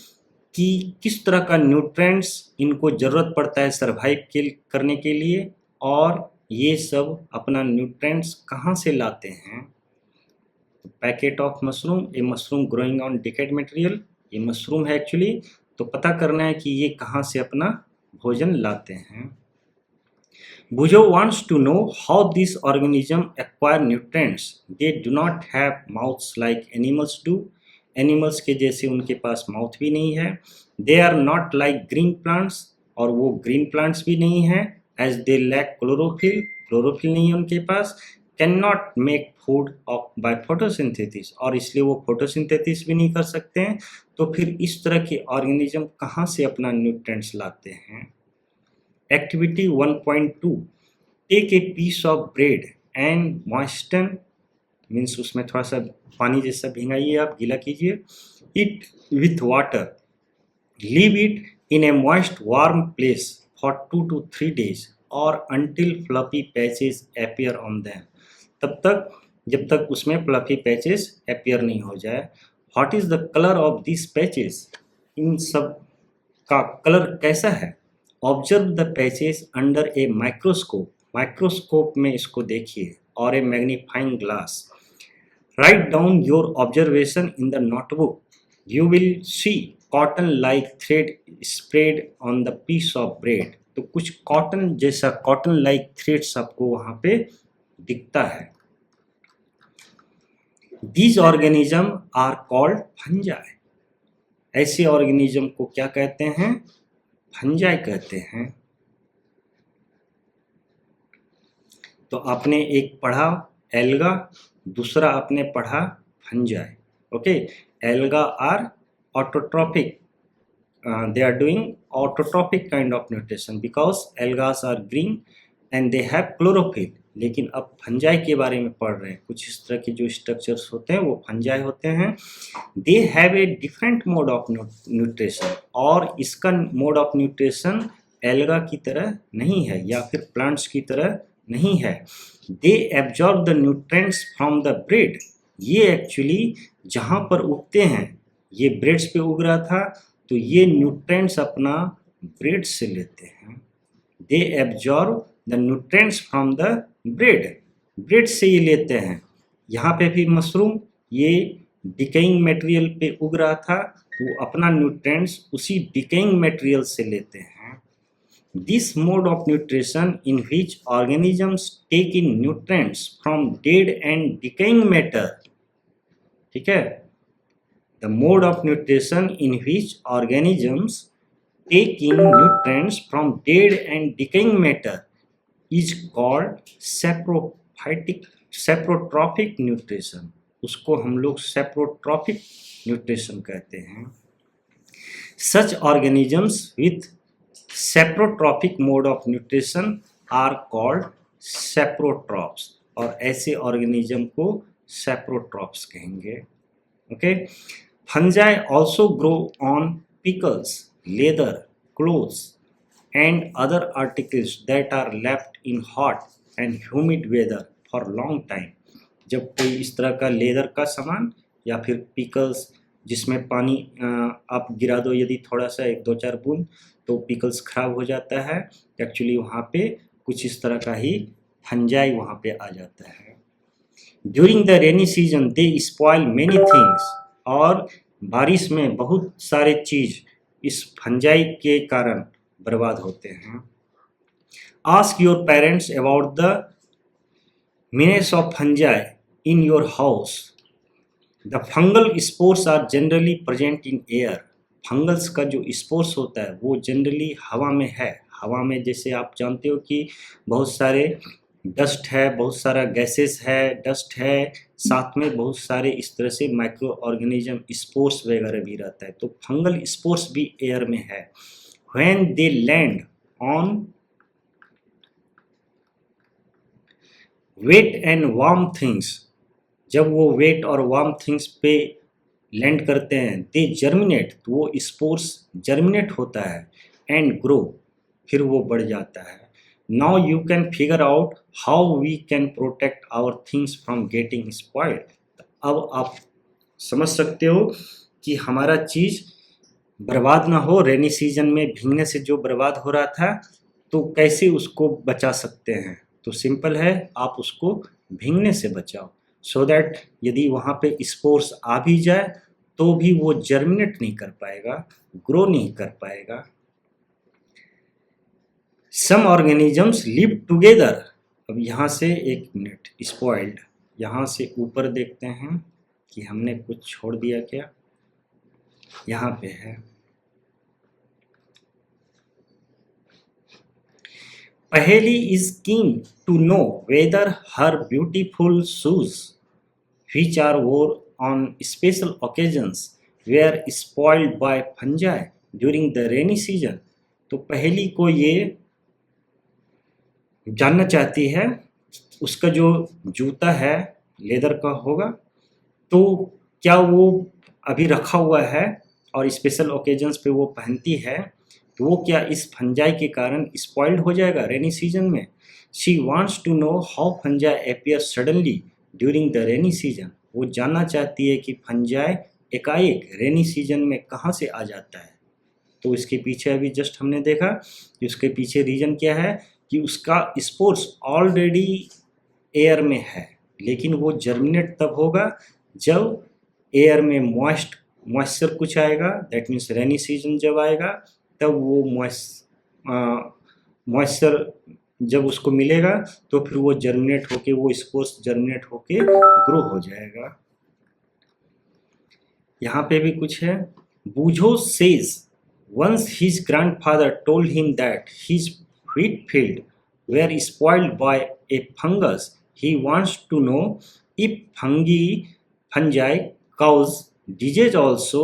Speaker 1: कि किस तरह का न्यूट्रिएंट्स इनको ज़रूरत पड़ता है सर्वाइव करने के लिए, और ये सब अपना न्यूट्रिएंट्स कहाँ से लाते हैं। Packet of mushroom, A mushroom growing on decade material, ये मशरूम है एक्चुअली। तो पता करना है कि ये कहाँ से अपना भोजन लाते हैं। बुझो wants to know how these organisms acquire nutrients. They do not have mouths like animals do. Animals के जैसे उनके पास माउथ भी नहीं है। They are not like green plants, और वो ग्रीन प्लांट्स भी नहीं है। As they lack chlorophyll, chlorophyll नहीं है उनके पास। Can not make food of by photosynthesis, और इसलिए वो फोटोसिंथेसिस भी नहीं कर सकते हैं। तो फिर इस तरह के ऑर्गेनिज्म कहाँ से अपना न्यूट्रिएंट्स लाते हैं। Activity 1.2, take a piece of bread and moisten, means उसमें थोड़ा सा पानी जैसा भिंगाइए, आप गीला कीजिए। It with water, leave it in a moist warm place for 2 to 3 days और until fluffy patches appear on them, तब तक जब तक उसमें फ्लफी पैचेस appear नहीं हो जाए। What is the color of these patches? इन सब का कलर कैसा है। Observe the patches under a microscope, microscope में इसको देखिए, और a magnifying glass. Write down your observation in the notebook. You will see cotton like thread spread on the piece of bread. तो कुछ कॉटन जैसा, cotton like threads आपको वहां पे दिखता है। These organism are called fungi. ऐसे organism को क्या कहते हैं, फंजाई कहते हैं। तो आपने एक पढ़ा एल्गा, दूसरा आपने पढ़ा fungi. Okay, alga are autotrophic, they are doing autotrophic kind of nutrition because algas are green and they have chlorophyll। लेकिन अब फंजाई के बारे में पढ़ रहे हैं, कुछ इस तरह के जो स्ट्रक्चर्स होते हैं वो फंजाई होते हैं। They have a different mode of nutrition, और इसका मोड ऑफ न्यूट्रिशन एल्गा की तरह नहीं है या फिर प्लांट्स की तरह नहीं है। They absorb the nutrients from the bread. ये एक्चुअली जहाँ पर उगते हैं, ये ब्रेड्स पे उग रहा था, तो ये न्यूट्रिएंट्स अपना ब्रेड से लेते हैं। They absorb the nutrients from the bread, bread से ये लेते हैं। यहाँ पे भी मशरूम ये डिकेइंग मटेरियल पे उग रहा था, तो अपना न्यूट्रिएंट्स उसी डिकेइंग मटेरियल से लेते हैं। This mode of nutrition in which organisms take in nutrients from dead and decaying matter, ठीक है। The mode of nutrition in which organisms take in nutrients from dead and decaying matter is called saprotrophic nutrition। उसको हम लोग saprotrophic nutrition कहते हैं। Such organisms with saprotrophic mode of nutrition are called saprotrophs, और ऐसे organism को saprotrophs कहेंगे। Okay, fungi also grow on pickles, leather, clothes and other articles that are left in hot and humid weather for long time। जब कोई इस तरह का leather का सामान या फिर पिकल्स जिसमें पानी आप गिरा दो यदि थोड़ा सा 1-2-4 बूंद तो पिकल्स खराब हो जाता है, एक्चुअली वहाँ पे कुछ इस तरह का ही फंजाई वहाँ पे आ जाता है। During the rainy season they spoil many things, और बारिश में बहुत सारे चीज इस फंजाई के कारण बर्बाद होते हैं। Ask your parents about the menace of fungi in your house. The fungal spores are generally present in air. Fungals का जो स्पोर्स होता है वो जनरली हवा में है। हवा में जैसे आप जानते हो कि बहुत सारे डस्ट है, बहुत सारा गैसेस है, डस्ट है, साथ में बहुत सारे इस तरह से माइक्रो ऑर्गेनिज्म स्पोर्स वगैरह भी रहता है, तो फंगल स्पोर्स भी एयर में है। When they land on wet and warm things, जब वो वेट और वार्म थिंग्स पे लैंड करते हैं, दे जर्मिनेट, तो वो स्पोर्स जर्मिनेट होता है, एंड ग्रो, फिर वो बढ़ जाता है। Now you can figure out how we can protect our things from getting spoiled. अब आप समझ सकते हो कि हमारा चीज़ बर्बाद ना हो। रेनी सीजन में भीगने से जो बर्बाद हो रहा था तो कैसे उसको बचा सकते हैं, तो सिंपल है, आप उसको भीगने से बचाओ, सो दैट यदि वहाँ पे स्पोर्स आ भी जाए तो भी वो जर्मिनेट नहीं कर पाएगा, ग्रो नहीं कर पाएगा। Some organisms live together. अब यहाँ से एक मिनट, स्पॉइल्ड, यहाँ से ऊपर देखते हैं कि हमने कुछ छोड़ दिया क्या, यहाँ पे है। पहेली is keen to know whether her beautiful shoes, which are worn on special occasions, were spoiled by fungi during the rainy season। तो पहेली को ये जानना चाहती है उसका जो जूता है लेदर का होगा, तो क्या वो अभी रखा हुआ है और स्पेशल ओकेजन्स पे वो पहनती है, तो वो क्या इस फंजाई के कारण स्पॉइल्ड हो जाएगा रेनी सीजन में। She wants to know how fungi appear suddenly during the rainy season. वो जानना चाहती है कि फंजाई एकाएक रेनी सीजन में कहाँ से आ जाता है। तो इसके पीछे अभी जस्ट हमने देखा कि उसके पीछे रीजन क्या है कि उसका स्पोर्स ऑलरेडी एयर में है, लेकिन वो जर्मिनेट तब होगा जब एयर में मॉइस्चर कुछ आएगा, दैट मीन्स रेनी सीजन जब आएगा तब वो मॉइस्चर जब उसको मिलेगा तो फिर वो जर्मिनेट होके, वो स्पोर्स जर्मिनेट होके ग्रो हो जाएगा। यहाँ पे भी कुछ है। बूझो says once his grandfather told him that his wheat field were spoiled by a fungus। He wants to know if fungi cause disease also।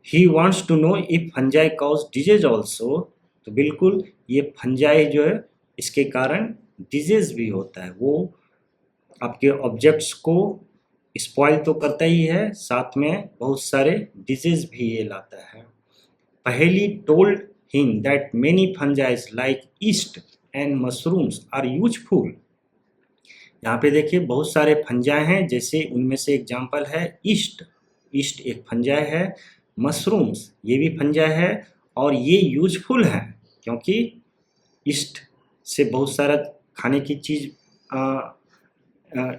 Speaker 1: He wants to know if fungi cause disease also। तो बिल्कुल ये fungi जो है इसके कारण disease भी होता है, वो आपके ऑब्जेक्ट्स को स्पॉइल तो करता ही है, साथ में बहुत सारे डिजीज भी ये लाता है। पहेली told him that many fungi like yeast and mushrooms are useful। यहाँ पे देखिए बहुत सारे फंजाई हैं, जैसे उनमें से एग्जाम्पल है ईस्ट। ईस्ट एक फंजाई है, मशरूम्स ये भी फंजाई है, और ये यूजफुल है क्योंकि ईस्ट से बहुत सारा खाने की चीज़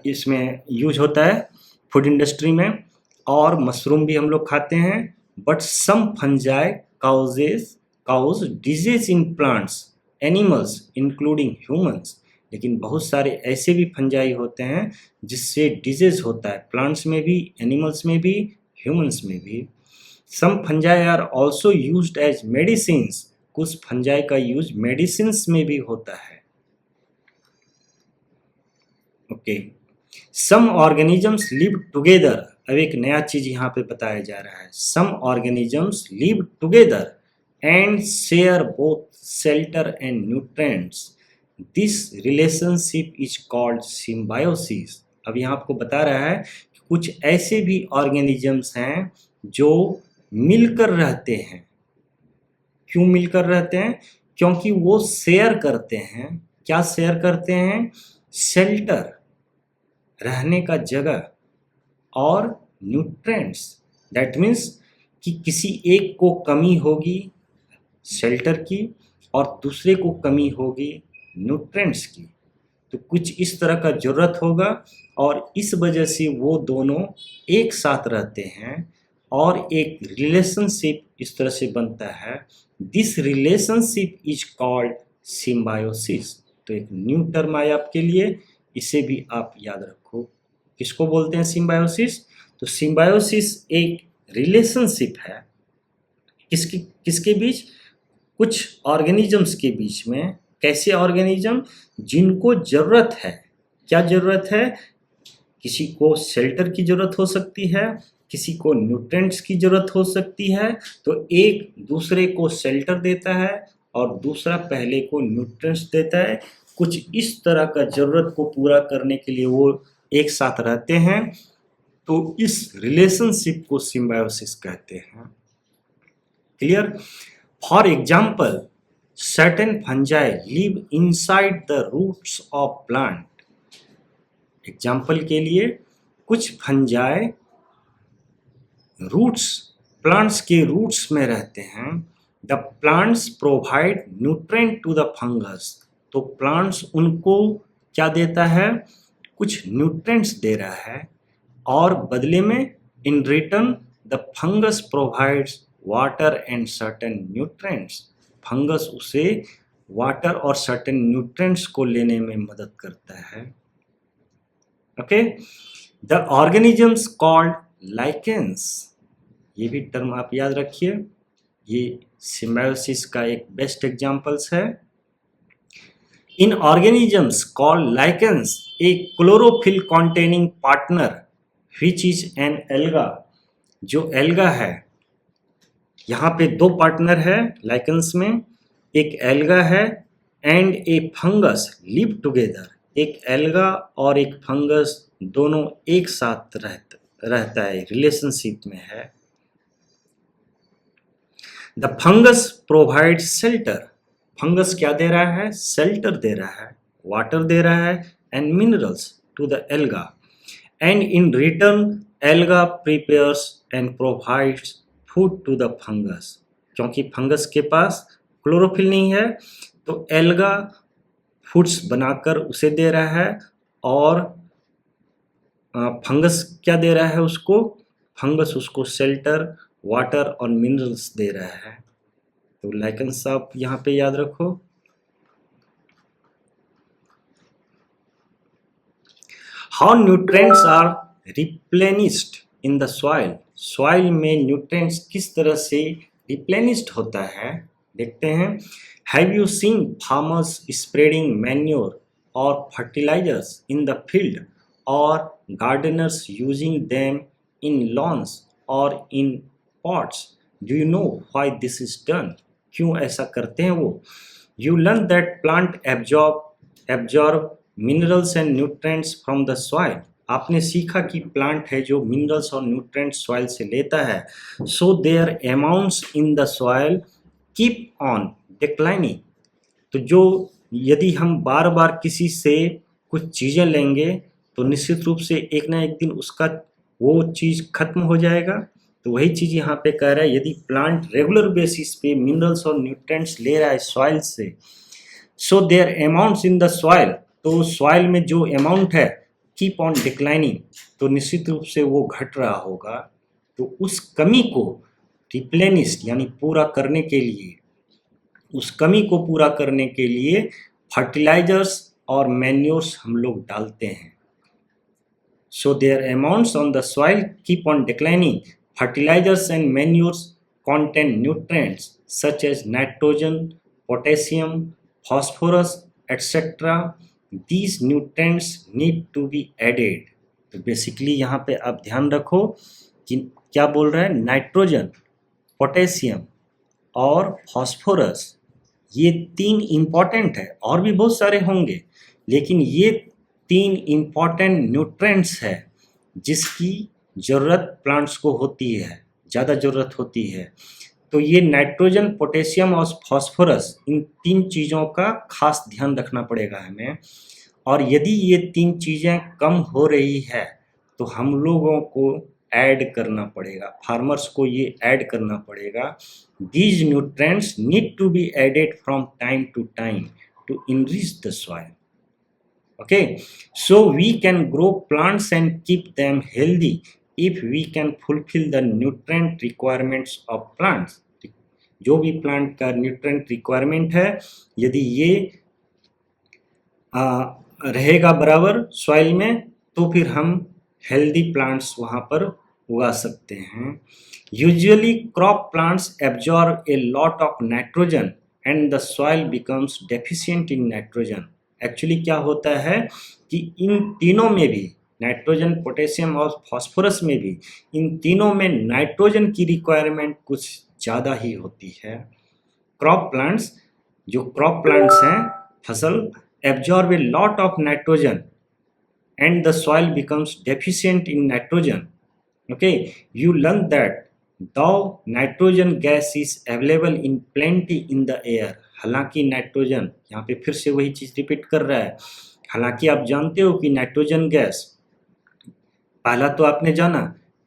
Speaker 1: इसमें यूज होता है फूड इंडस्ट्री में, और मशरूम भी हम लोग खाते हैं। But some fungi cause disease in plants animals including humans. लेकिन बहुत सारे ऐसे भी फंजाई होते हैं जिससे डिजीज होता है, प्लांट्स में भी, एनिमल्स में भी, ह्यूमंस में भी। Some fungi are also used as medicines. कुछ फंजाई का यूज मेडिसिन्स में भी होता है। Okay, some organisms live together. अब एक नया चीज यहाँ पे बताया जा रहा है, some organisms live together and share both shelter and nutrients. This relationship is called symbiosis. अब यहाँ आपको बता रहा है कि कुछ ऐसे भी ऑर्गेनिजम्स हैं जो मिलकर रहते हैं। क्यों मिलकर रहते हैं? क्योंकि वो शेयर करते हैं। क्या शेयर करते हैं? शेल्टर, रहने का जगह, और न्यूट्रिएंट्स। दैट मीन्स कि किसी एक को कमी होगी शेल्टर की और दूसरे को कमी होगी न्यूट्रिएंट्स की। तो कुछ इस तरह का ज़रूरत होगा और इस वजह से वो दोनों एक साथ रहते हैं और एक रिलेशनशिप इस तरह से बनता है। This relationship is called symbiosis. तो एक न्यू टर्म आया आपके लिए, इसे भी आप याद रखो। किसको बोलते हैं सिम्बायोसिस? तो सिम्बायोसिस एक रिलेशनशिप है किसके बीच? कुछ ऑर्गेनिजम्स के बीच में। कैसे ऑर्गेनिज्म? जिनको ज़रूरत है। क्या ज़रूरत है? किसी को शेल्टर की ज़रूरत हो सकती है, किसी को न्यूट्रिएंट्स की ज़रूरत हो सकती है। तो एक दूसरे को शेल्टर देता है और दूसरा पहले को न्यूट्रिएंट्स देता है। कुछ इस तरह का ज़रूरत को पूरा करने के लिए वो एक साथ रहते हैं। तो इस रिलेशनशिप को सिम्बायोसिस कहते हैं। Clear? For example, certain fungi live inside the roots of plant. Example के लिए कुछ फंजाई रूट्स, प्लांट्स के रूट्स में रहते हैं। The plants provide nutrient to the fungus. तो प्लांट्स उनको क्या देता है? कुछ न्यूट्रिएंट्स दे रहा है और बदले में in return the fungus provides water and certain nutrients. Fungus उसे वाटर और सर्टेन न्यूट्रिएंट्स को लेने में मदद करता है। Okay, the organisms called lichens. ये भी टर्म आप याद रखिए, ये सिम्बायोसिस का एक बेस्ट एग्जांपल्स है। In organisms called lichens a chlorophyll containing partner which is an alga. जो एल्गा है, यहाँ पे दो पार्टनर है लाइकेंस में, एक एल्गा है and A fungus live together. एक एल्गा और एक फंगस दोनों एक साथ रहता है, रिलेशनशिप में है। The fungus provide shelter. Fungus क्या दे रहा है? शेल्टर दे रहा है, वाटर दे रहा है and minerals to the alga. And in return alga prepares and provides food to the fungus. क्योंकि फंगस के पास क्लोरोफिल नहीं है तो एल्गा फूड्स बनाकर उसे दे रहा है और फंगस क्या दे रहा है उसको? फंगस उसको शेल्टर, वाटर और मिनरल्स दे रहा है। तो लाइकेंस आप यहाँ पे याद रखो। How nutrients are replenished in the soil. Soil में न्यूट्रिएंट्स किस तरह से रिप्लेनिश्ड होता है देखते हैं। Have you seen farmers spreading manure और फर्टिलाइजर्स इन द फील्ड और gardeners using them in lawns और in pots? Do you know why this is done? क्यों ऐसा करते हैं वो? You learn that plant absorb minerals and nutrients from the soil. आपने सीखा कि प्लांट है जो मिनरल्स और न्यूट्रिएंट्स सॉइल से लेता है। So their amounts in the soil keep on declining. तो जो यदि हम बार बार किसी से कुछ चीज़ें लेंगे तो निश्चित रूप से एक ना एक दिन उसका वो चीज़ खत्म हो जाएगा। तो वही चीज़ यहाँ पे कह रहा है, यदि प्लांट रेगुलर बेसिस पे मिनरल्स और न्यूट्रिएंट्स ले रहा है सॉइल से, so their amounts in the soil, तो सॉइल में जो अमाउंट है कीप ऑन डिक्लाइनिंग, तो निश्चित रूप से वो घट रहा होगा। तो उस कमी को रिप्लेनिश यानी पूरा करने के लिए, उस कमी को पूरा करने के लिए फर्टिलाइजर्स और मैन्योर्स हम लोग डालते हैं। So their amounts on the soil keep on declining. Fertilisers and manures contain nutrients such as nitrogen, potassium, phosphorus, etc. These nutrients need to be added. तो बेसिकली यहाँ पे आप ध्यान रखो कि क्या बोल रहा है, नाइट्रोजन, पोटेशियम और फॉस्फोरस, ये 3 इम्पॉर्टेंट है, और भी बहुत सारे होंगे, लेकिन ये 3 इम्पॉर्टेंट न्यूट्रेंट्स है जिसकी ज़रूरत प्लांट्स को होती है, ज़्यादा ज़रूरत होती है। तो ये नाइट्रोजन, पोटेशियम और फॉस्फोरस, इन 3 चीज़ों का खास ध्यान रखना पड़ेगा हमें। और यदि ये 3 चीज़ें कम हो रही है तो हम लोगों को ऐड करना पड़ेगा, फार्मर्स को ये ऐड करना पड़ेगा। These nutrients need to be added from time to time to enrich the soil. Okay, so we can grow plants and keep them healthy if we can fulfill the nutrient requirements of plants. जो भी plant का nutrient requirement है, यदि ये रहेगा बराबर soil में, तो फिर हम हेल्दी प्लांट्स वहाँ पर उगा सकते हैं। Usually crop plants absorb a lot of nitrogen and the soil becomes deficient in nitrogen. Actually क्या होता है कि इन तीनों में भी, नाइट्रोजन, पोटेशियम और फॉस्फोरस में भी, इन तीनों में नाइट्रोजन की रिक्वायरमेंट कुछ ज़्यादा ही होती है। क्रॉप प्लांट्स, जो क्रॉप प्लांट्स हैं, फसल, absorb a lot of nitrogen and the soil becomes deficient in nitrogen. Okay, you learn that though nitrogen gas is available in plenty in the air, हालांकि nitrogen, यहाँ पे फिर से वही चीज रिपीट कर रहा है, हालांकि आप जानते हो कि नाइट्रोजन गैस, पहला तो आपने जाना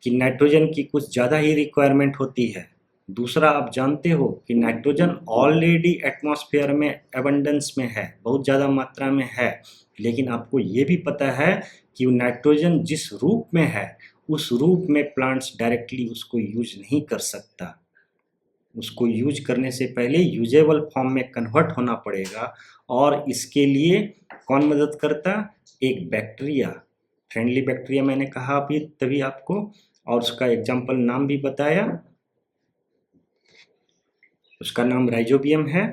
Speaker 1: कि नाइट्रोजन की कुछ ज़्यादा ही रिक्वायरमेंट होती है, दूसरा आप जानते हो कि नाइट्रोजन ऑलरेडी एटमॉस्फेयर में एबंडेंस में है, बहुत ज़्यादा मात्रा में है, लेकिन आपको ये भी पता है कि वो नाइट्रोजन जिस रूप में है, उस रूप में प्लांट्स डायरेक्टली उसको यूज नहीं कर सकता। उसको यूज करने से पहले यूजेबल फॉर्म में कन्वर्ट होना पड़ेगा, और इसके लिए कौन मदद करता? एक बैक्टीरिया, फ्रेंडली बैक्टीरिया मैंने कहा अभी तभी आपको, और उसका एग्जाम्पल नाम भी बताया, उसका नाम राइजोबियम है।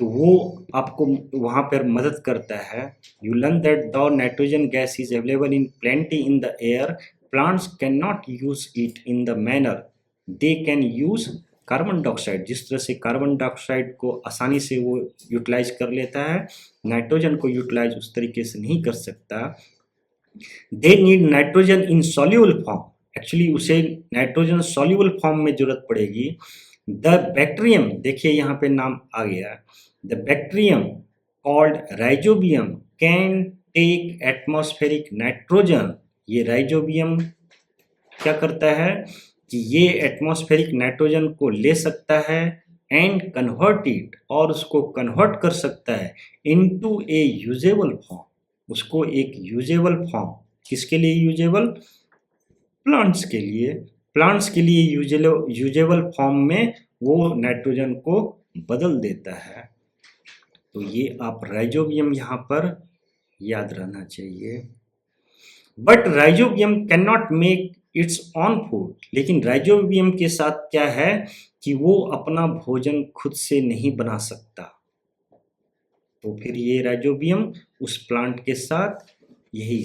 Speaker 1: तो वो आपको वहाँ पर मदद करता है। You learn that the nitrogen gas is available in plenty in the air, plants can not use it in the manner they can use carbon dioxide. जिस तरह से कार्बन डाइऑक्साइड को आसानी से वो यूटिलाइज कर लेता है, नाइट्रोजन को यूटिलाइज उस तरीके से नहीं कर सकता। They need nitrogen in soluble form, actually उसे नाइट्रोजन सॉल्यूबल फॉर्म में जरूरत पड़ेगी। द बैक्टीरियम, देखिए यहाँ पे नाम आ गया, the bacterium called rhizobium can take atmospheric nitrogen. ये राइजोबियम क्या करता है कि ये एटमॉस्फेरिक नाइट्रोजन को ले सकता है एंड कन्वर्ट इट, और उसको कन्वर्ट कर सकता है इनटू ए यूजेबल फॉर्म, उसको एक यूजेबल फॉर्म, किसके लिए यूजेबल? प्लांट्स के लिए। प्लांट्स के लिए यूजेबल फॉर्म में वो नाइट्रोजन को बदल देता है। तो ये आप राइजोबियम यहाँ पर याद रहना चाहिए। But rhizobium can not make it's on food, लेकिन राइजोबियम के साथ क्या है कि वो अपना भोजन खुद से नहीं बना सकता। तो फिर ये राइजोबियम उस प्लांट के साथ यही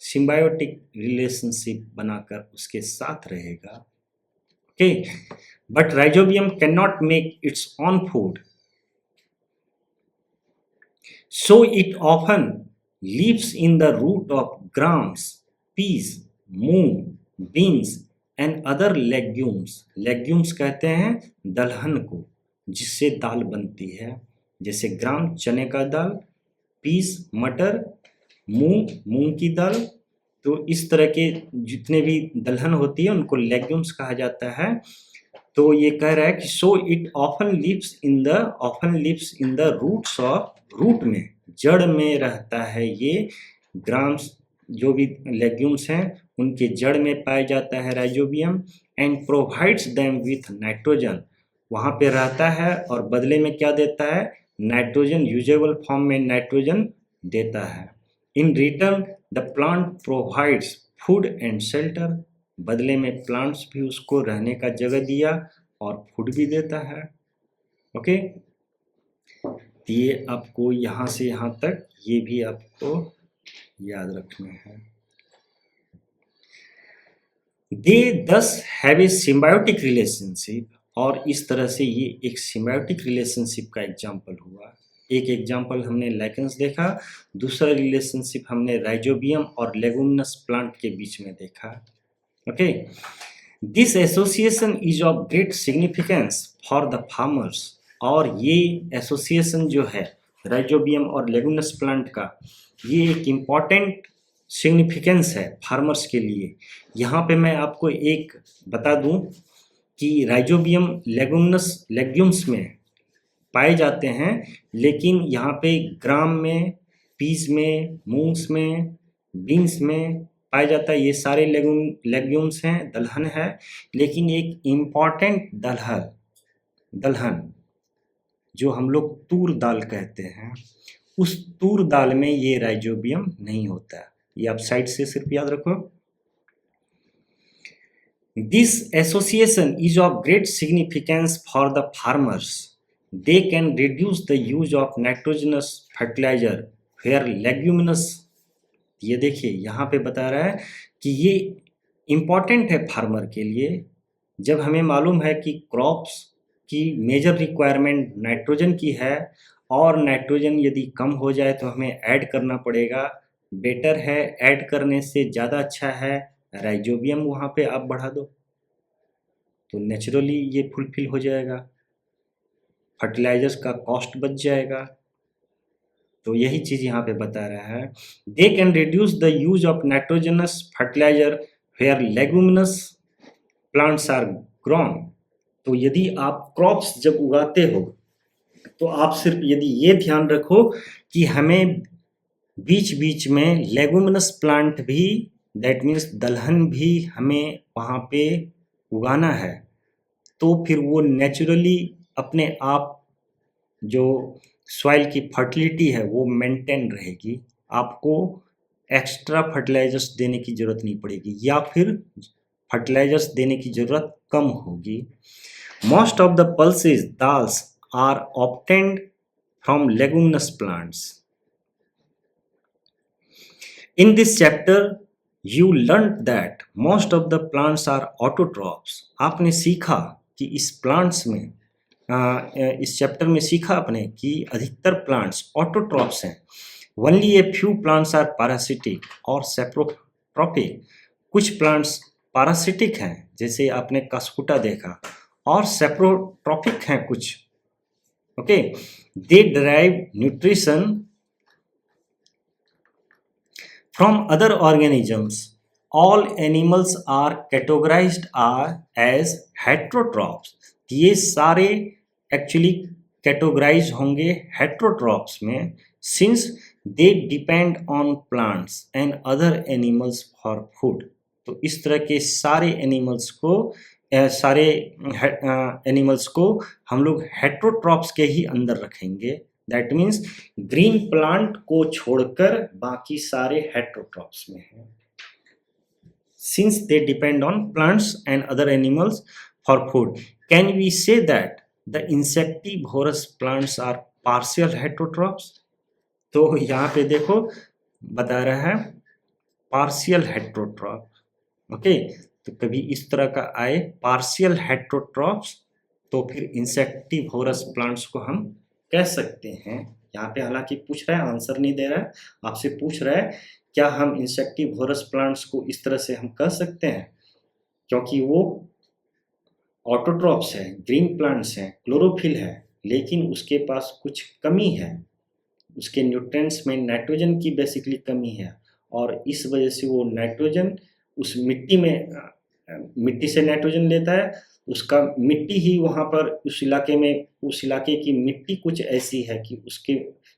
Speaker 1: सिम्बायोटिक रिलेशनशिप बनाकर उसके साथ रहेगा। Okay, but rhizobium can not make it's on food, so it often lives in the root of grams, peas, moong, beans and other legumes. Legumes कहते हैं दलहन को, जिससे दाल बनती है, जैसे ग्राम चने का दाल, पीस मटर, मूंग मूंग की दाल। तो इस तरह के जितने भी दलहन होती है उनको लेग्यूम्स कहा जाता है। तो ये कह रहा है कि so it often lives in the roots of, root में, जड़ में रहता है ये। ग्राम्स जो भी लेग्यूम्स हैं उनके जड़ में पाया जाता है rhizobium, and provides them with nitrogen, वहाँ पे रहता है और बदले में क्या देता है? नाइट्रोजन, यूजेबल फॉर्म में नाइट्रोजन देता है। In return the plant provides food and shelter, बदले में प्लांट्स भी उसको रहने का जगह दिया और फूड भी देता है। ओके, ये आपको यहाँ से यहाँ तक ये भी आपको याद रखना है। They thus have a symbiotic relationship और इस तरह से ये एक सिम्बायोटिक रिलेशनशिप का एग्जाम्पल हुआ। एक एग्जाम्पल हमने लाइकेंस देखा, दूसरा रिलेशनशिप हमने राइजोबियम और लेगुमिनस प्लांट के बीच में देखा। Okay, this association is of great significance for the farmers. और ये एसोसिएशन जो है राइजोबियम और लेगुमिनस प्लांट का, ये एक इम्पॉर्टेंट सिग्निफिकेंस है फार्मर्स के लिए। यहाँ पे मैं आपको एक बता दूं कि राइजोबियम लेग्यूम्स में पाए जाते हैं, लेकिन यहाँ पे ग्राम में, पीज में, मूंग्स में, बीन्स में पाया जाता है। ये सारे लेग्यूम्स हैं, दलहन है। लेकिन एक इम्पॉर्टेंट दलहन जो हम लोग तूर दाल कहते हैं, उस तूर दाल में ये राइजोबियम नहीं होता। ये आप साइड से सिर्फ याद रखो। This association is of great significance for the farmers. They can reduce the use of nitrogenous fertilizer where leguminous, ये देखिए यहाँ पे बता रहा है कि ये इम्पॉर्टेंट है फार्मर के लिए। जब हमें मालूम है कि क्रॉप्स की मेजर रिक्वायरमेंट नाइट्रोजन की है, और नाइट्रोजन यदि कम हो जाए तो हमें ऐड करना पड़ेगा। बेटर है ऐड करने से ज़्यादा अच्छा है राइजोबियम वहाँ पे आप बढ़ा दो, तो नेचुरली ये फुलफिल हो जाएगा, फर्टिलाइजर्स का कॉस्ट बच जाएगा। तो यही चीज़ यहाँ पे बता रहा है। They can reduce the use of nitrogenous fertiliser where leguminous plants are grown. तो यदि आप क्रॉप्स जब उगाते हो तो आप सिर्फ यदि ये ध्यान रखो कि हमें बीच बीच में लेगुमिनस प्लांट भी, दैट मीन्स दलहन भी हमें वहाँ पे उगाना है, तो फिर वो नेचुरली अपने आप जो सॉइल की फर्टिलिटी है वो मेंटेन रहेगी। आपको एक्स्ट्रा फर्टिलाइजर्स देने की ज़रूरत नहीं पड़ेगी, या फिर फर्टिलाइजर्स देने की ज़रूरत कम होगी। Most of the pulses dals are obtained from leguminous plants. In this chapter, you learned that most of the plants are autotrophs. आपने सीखा कि इस प्लांट्स में, इस चैप्टर में सीखा आपने कि अधिकतर प्लांट्स ऑटोट्रॉप्स हैं। Only a few plants are parasitic और सेप्रोट्रॉपिक। कुछ प्लांट्स पारासिटिक हैं, जैसे आपने कास्कुटा देखा, और सेप्रोट्रॉपिक हैं कुछ। Okay, they derive nutrition from other organisms. All animals are categorized as heterotrophs. ये सारे एक्चुअली कैटेगराइज होंगे हेट्रोट्रॉप्स में, since they depend on plants and other animals for food. तो इस तरह के सारे एनिमल्स को हम लोग हेट्रोट्रॉप्स के ही अंदर रखेंगे। दैट मीन्स ग्रीन प्लांट को छोड़कर बाकी सारे हेट्रोट्रॉप्स में हैं, since they depend on plants and other animals for food. Can we say that the insectivorous plants are partial heterotrophs? तो यहाँ पे देखो बता रहा है पार्शियल हेट्रोट्रॉप। ओके, तो कभी इस तरह का आए पार्शियल हेट्रोट्रॉप्स, तो फिर इंसेक्टिवोरस प्लांट्स को हम कह सकते हैं। यहाँ पे हालांकि पूछ रहा है, आंसर नहीं दे रहा है, आपसे पूछ रहा है क्या हम इंसेक्टिवोरस प्लांट्स को इस तरह से हम कह सकते हैं, क्योंकि वो ऑटोट्रॉप्स है, ग्रीन प्लांट्स हैं, क्लोरोफिल है, लेकिन उसके पास कुछ कमी है, उसके न्यूट्रिएंट्स में नाइट्रोजन की बेसिकली कमी है, और इस वजह से वो नाइट्रोजन उस मिट्टी से नाइट्रोजन लेता है। उसका मिट्टी ही वहाँ पर उस इलाके की मिट्टी कुछ ऐसी है कि उसके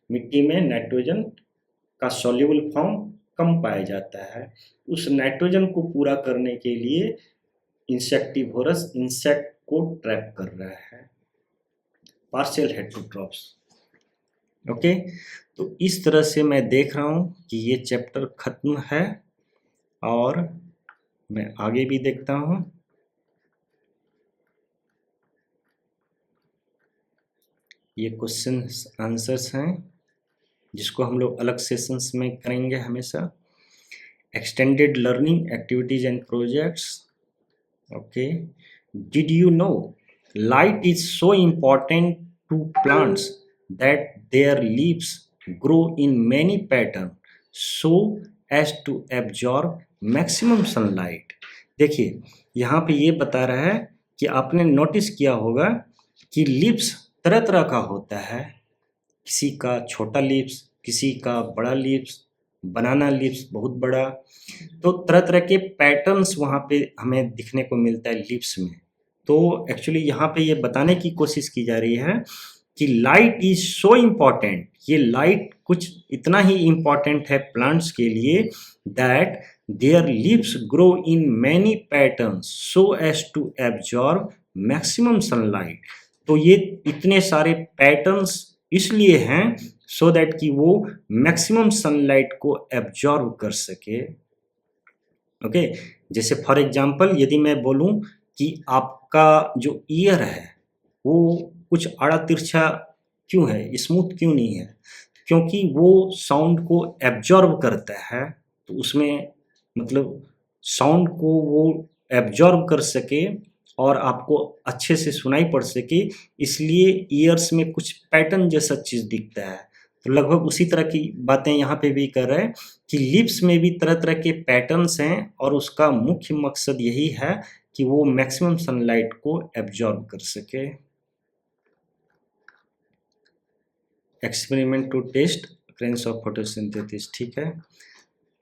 Speaker 1: मिट्टी में नाइट्रोजन का सॉल्युबल फॉर्म कम पाया जाता है। उस नाइट्रोजन को पूरा करने के लिए इंसेक्टिवोरस इंसेक्ट को ट्रैप कर रहा है, पार्शियल हेट्रोट्रॉप्स। ओके, तो इस तरह से मैं देख रहा हूँ कि ये चैप्टर खत्म है, और मैं आगे भी देखता हूँ। ये क्वेश्चन आंसर्स हैं जिसको हम लोग अलग सेशंस में करेंगे हमेशा। Extended learning activities and projects. Okay, did you know Light is so important to plants that their leaves grow in many patterns so as to absorb maximum sunlight. देखिए यहाँ पे ये बता रहा है कि आपने नोटिस किया होगा कि लीव्स तरह तरह का होता है, किसी का छोटा लीव्स, किसी का बड़ा लीव्स, बनाना लीव्स बहुत बड़ा, तो तरह तरह के पैटर्न्स वहाँ पे हमें दिखने को मिलता है लीव्स में। तो एक्चुअली यहाँ पे ये बताने की कोशिश की जा रही है कि लाइट इज सो इम्पॉर्टेंट, ये लाइट कुछ इतना ही इम्पॉर्टेंट है प्लांट्स के लिए, that their leaves grow in many patterns so as to absorb maximum sunlight. तो ये इतने सारे पैटर्न्स इसलिए हैं सो दैट कि वो मैक्सिमम सनलाइट को एब्जॉर्ब कर सके। ओके, जैसे फॉर एग्जांपल यदि मैं बोलूं कि आपका जो ईयर है वो कुछ आड़ा तिरछा क्यों है, स्मूथ क्यों नहीं है, क्योंकि वो साउंड को एब्जॉर्ब करता है, तो उसमें मतलब साउंड को वो एब्जॉर्ब कर सके और आपको अच्छे से सुनाई पड़ सके, इसलिए ईयर्स में कुछ पैटर्न जैसा चीज़ दिखता है। तो लगभग उसी तरह की बातें यहाँ पे भी कर रहे हैं कि लिप्स में भी तरह तरह के पैटर्न्स हैं और उसका मुख्य मकसद यही है कि वो मैक्सिमम सनलाइट को एब्जॉर्ब कर सके। Experiment to test occurrence of photosynthesis, ठीक है।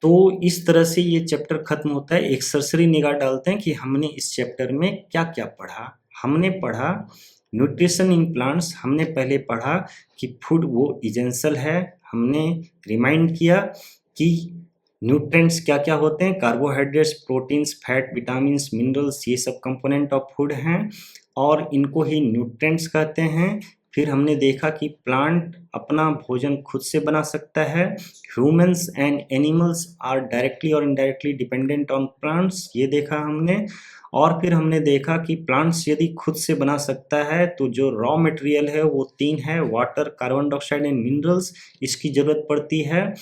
Speaker 1: तो इस तरह से ये चैप्टर खत्म होता है। एक सरसरी निगाह डालते हैं कि हमने इस चैप्टर में क्या क्या पढ़ा। हमने पढ़ा न्यूट्रिशन इन प्लांट्स, हमने पहले पढ़ा कि फूड वो इजेंशियल है, हमने रिमाइंड किया कि न्यूट्रिएंट्स क्या क्या होते हैं, carbohydrates, proteins, fat, vitamins, minerals, ये सब कंपोनेंट ऑफ फूड हैं और इनको ही न्यूट्रिएंट्स कहते हैं। फिर हमने देखा कि प्लांट अपना भोजन खुद से बना सकता है, humans and animals are directly और इनडायरेक्टली डिपेंडेंट ऑन प्लांट्स, ये देखा हमने। और फिर हमने देखा कि प्लांट्स यदि खुद से बना सकता है तो जो रॉ मटेरियल है वो 3 है, water, carbon dioxide and minerals, इसकी ज़रूरत पड़ती है।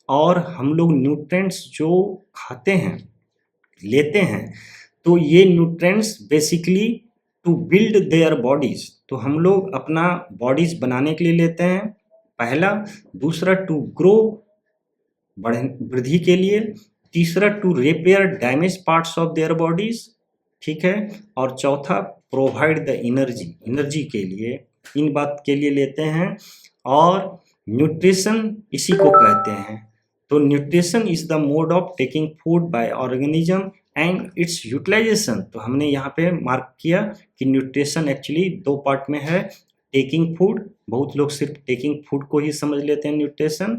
Speaker 1: और हम लोग न्यूट्रिएंट्स जो खाते हैं, लेते हैं, तो ये nutrients basically to build their bodies, तो हम लोग अपना बॉडीज़ बनाने के लिए लेते हैं, पहला। दूसरा टू ग्रो, वृद्धि के लिए। तीसरा to repair damage parts of their bodies, ठीक है। और चौथा प्रोवाइड द एनर्जी, एनर्जी के लिए, इन बात के लिए लेते हैं। और न्यूट्रिशन इसी को कहते हैं। तो nutrition is the mode of taking food by organism and its utilisation. तो हमने यहाँ पे मार्क किया कि न्यूट्रिशन एक्चुअली 2 पार्ट में है, टेकिंग फूड, बहुत लोग सिर्फ टेकिंग फूड को ही समझ लेते हैं न्यूट्रिशन,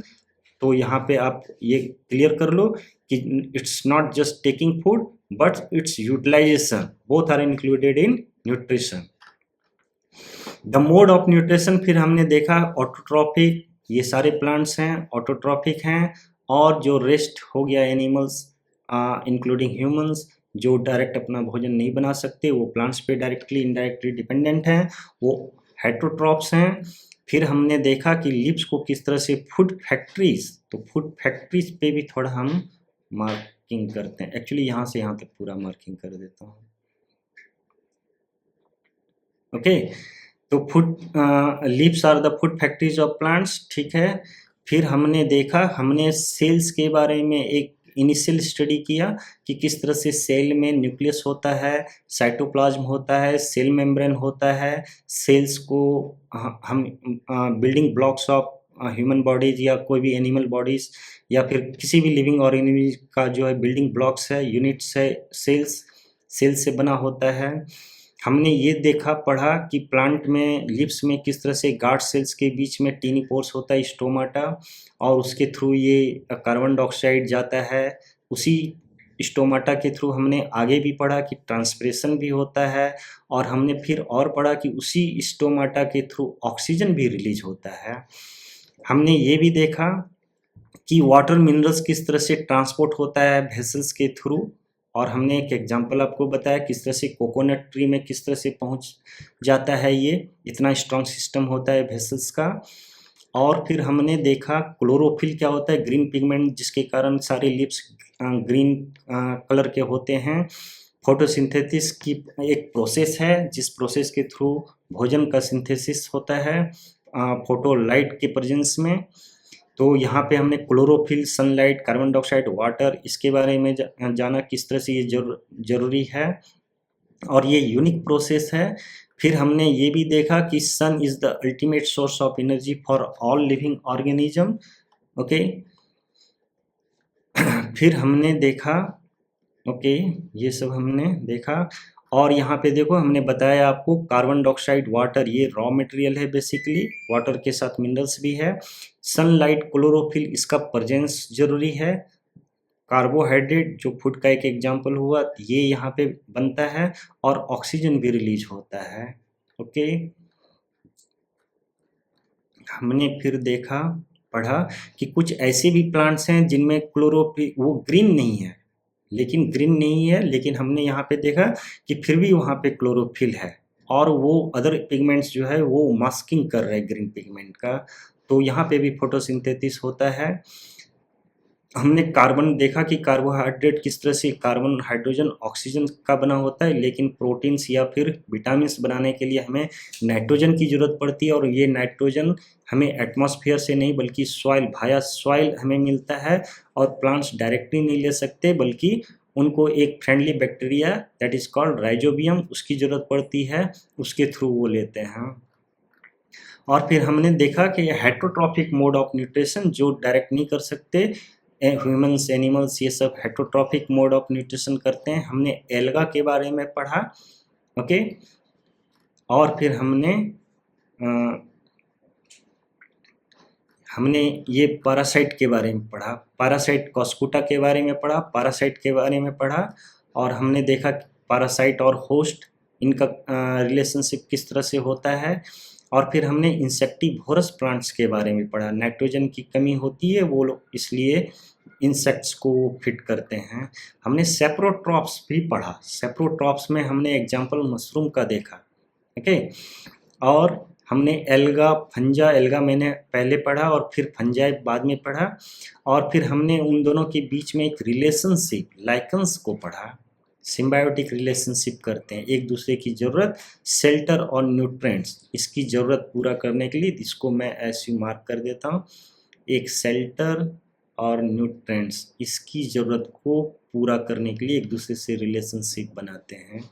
Speaker 1: तो यहाँ पे आप ये क्लियर कर लो कि it's not just taking food but its utilisation, both are included in nutrition. The mode of nutrition फिर हमने देखा ऑटोट्रॉफिक, ये सारे प्लांट्स हैं ऑटोट्रॉफिक हैं, और जो रेस्ट हो गया एनिमल्स इंक्लूडिंग ह्यूमंस जो डायरेक्ट अपना भोजन नहीं बना सकते, वो प्लांट्स पे डायरेक्टली इनडायरेक्टली डिपेंडेंट हैं, वो हेटरोट्रॉप्स हैं। फिर हमने देखा कि लिप्स को किस तरह से फूड फैक्ट्रीज, तो फूड फैक्ट्रीज पे भी थोड़ा हम मार्किंग करते हैं। एक्चुअली यहाँ से यहाँ तक पूरा मार्किंग कर देता हूँ। ओके, तो food lips are the food factories of plants, ठीक है। फिर हमने देखा, हमने सेल्स के बारे में एक इनिशियल स्टडी किया कि किस तरह से सेल में न्यूक्लियस होता है, साइटोप्लाज्म होता है, सेल मेम्ब्रेन होता है। सेल्स को हम building blocks of human bodies या कोई भी एनिमल बॉडीज या फिर किसी भी लिविंग ऑर्गेनिज्म का जो है बिल्डिंग ब्लॉक्स है, यूनिट्स है, सेल से बना होता है। हमने ये देखा पढ़ा कि प्लांट में लिप्स में किस तरह से गार्ड सेल्स के बीच में टीनी पोर्स होता है, स्टोमाटा, और उसके थ्रू ये कार्बन डाइऑक्साइड जाता है। उसी स्टोमाटा के थ्रू हमने आगे भी पढ़ा कि ट्रांसपिरेशन भी होता है, और हमने फिर और पढ़ा कि उसी स्टोमाटा के थ्रू ऑक्सीजन भी रिलीज होता है। हमने ये भी देखा कि वाटर मिनरल्स किस तरह से ट्रांसपोर्ट होता है वेसल्स के थ्रू, और हमने एक एग्जांपल आपको बताया किस तरह से कोकोनट ट्री में किस तरह से पहुंच जाता है, ये इतना स्ट्रॉन्ग सिस्टम होता है वेसल्स का। और फिर हमने देखा क्लोरोफिल क्या होता है, ग्रीन पिगमेंट जिसके कारण सारे लिप्स ग्रीन कलर के होते हैं। फोटोसिंथेसिस की एक प्रोसेस है जिस प्रोसेस के थ्रू भोजन का सिंथेसिस होता है फोटो लाइट के प्रेजेंस में। तो यहाँ पे हमने chlorophyll, sunlight, carbon dioxide, water, इसके बारे में जाना किस तरह से ये जरूरी है और ये यूनिक प्रोसेस है। फिर हमने ये भी देखा कि sun is the ultimate source of energy for all living organism. Okay, फिर हमने देखा, ओके, ये सब हमने देखा। और यहाँ पे देखो हमने बताया आपको कार्बन डाइऑक्साइड, वाटर ये रॉ मटेरियल है बेसिकली, वाटर के साथ मिनरल्स भी है। सनलाइट, क्लोरोफिल इसका प्रेजेंस जरूरी है। कार्बोहाइड्रेट जो फूड का एक एग्जांपल हुआ ये यहाँ पे बनता है और ऑक्सीजन भी रिलीज होता है। ओके, हमने फिर देखा, पढ़ा कि कुछ ऐसे भी प्लांट्स हैं जिनमें क्लोरोफिल वो ग्रीन नहीं है, लेकिन हमने यहाँ पे देखा कि फिर भी वहाँ पे क्लोरोफिल है और वो अदर पिगमेंट्स जो है वो मास्किंग कर रहे हैं ग्रीन पिगमेंट का। तो यहाँ पे भी फोटोसिंथेसिस होता है। हमने कार्बन देखा कि कार्बोहाइड्रेट किस तरह से कार्बन, हाइड्रोजन, ऑक्सीजन का बना होता है, लेकिन प्रोटीन्स या फिर विटामिन्स बनाने के लिए हमें नाइट्रोजन की ज़रूरत पड़ती है और ये नाइट्रोजन हमें एटमॉस्फेयर से नहीं बल्कि सॉइल, भाया सॉइल हमें मिलता है। और प्लांट्स डायरेक्टली नहीं ले सकते बल्कि उनको एक friendly bacteria that is called rhizobium उसकी ज़रूरत पड़ती है, उसके थ्रू वो लेते हैं। और फिर हमने देखा कि ये हेटरोट्रॉफिक मोड ऑफ न्यूट्रिशन जो डायरेक्ट नहीं कर सकते, ह्यूमंस, एनिमल्स ये सब हेटरोट्रॉफिक मोड ऑफ न्यूट्रिशन करते हैं। हमने एल्गा के बारे में पढ़ा। ओके, और फिर हमने ये पैरासाइट के बारे में पढ़ा, पैरासाइट कॉस्कुटा के बारे में पढ़ा, पैरासाइट के बारे में पढ़ा। और हमने देखा पैरासाइट और होस्ट इनका रिलेशनशिप किस तरह से होता है। और फिर हमने इंसेक्टिवोरस प्लांट्स के बारे में पढ़ा, नाइट्रोजन की कमी होती है वो लोग इसलिए इंसेक्ट्स को फिट करते हैं। हमने सेप्रोट्रॉप्स भी पढ़ा, सेप्रोट्रॉप्स में हमने एग्जाम्पल मशरूम का देखा। ओके, और हमने एल्गा, फंजा, एल्गा मैंने पहले पढ़ा और फिर फंजाई बाद में पढ़ा। और फिर हमने उन दोनों के बीच में एक रिलेशनशिप लाइकन्स को पढ़ा, सिम्बायोटिक रिलेशनशिप करते हैं, एक दूसरे की ज़रूरत, शेल्टर और न्यूट्रिएंट्स इसकी ज़रूरत पूरा करने के लिए, इसको मैं ऐसे मार्क कर देता हूँ, एक शेल्टर और न्यूट्रिएंट्स इसकी ज़रूरत को पूरा करने के लिए एक दूसरे से रिलेशनशिप बनाते हैं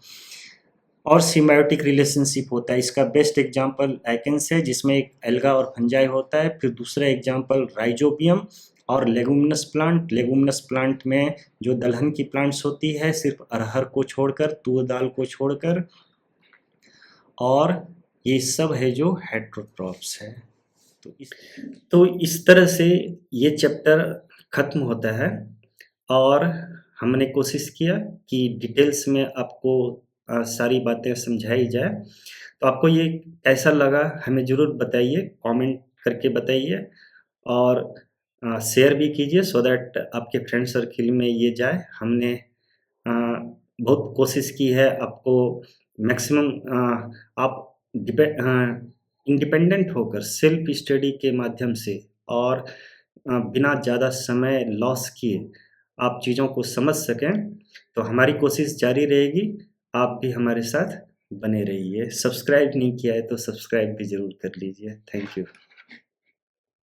Speaker 1: और सिम्बायोटिक रिलेशनशिप होता है। इसका बेस्ट एग्जांपल लाइकेंस है जिसमें एक एल्गा और फंजाई होता है। फिर दूसरा एग्जांपल राइजोबियम और लेगुमिनस प्लांट। लेगुमिनस प्लांट में जो दलहन की प्लांट्स होती है सिर्फ अरहर को छोड़कर, तूर दाल को छोड़कर, और ये सब है जो हेटरोट्रॉप्स है। तो इस तरह से ये चैप्टर ख़त्म होता है और हमने कोशिश किया कि डिटेल्स में आपको सारी बातें समझाई जाए। तो आपको ये कैसा लगा हमें ज़रूर बताइए, कमेंट करके बताइए और शेयर भी कीजिए सो दैट आपके फ्रेंड सर्किल में ये जाए। हमने बहुत कोशिश की है आपको मैक्सिमम आप इंडिपेंडेंट होकर सेल्फ स्टडी के माध्यम से और बिना ज़्यादा समय लॉस किए आप चीज़ों को समझ सकें। तो हमारी कोशिश जारी रहेगी, आप भी हमारे साथ बने रहिए। सब्सक्राइब नहीं किया है तो सब्सक्राइब भी ज़रूर कर लीजिए। Thank you.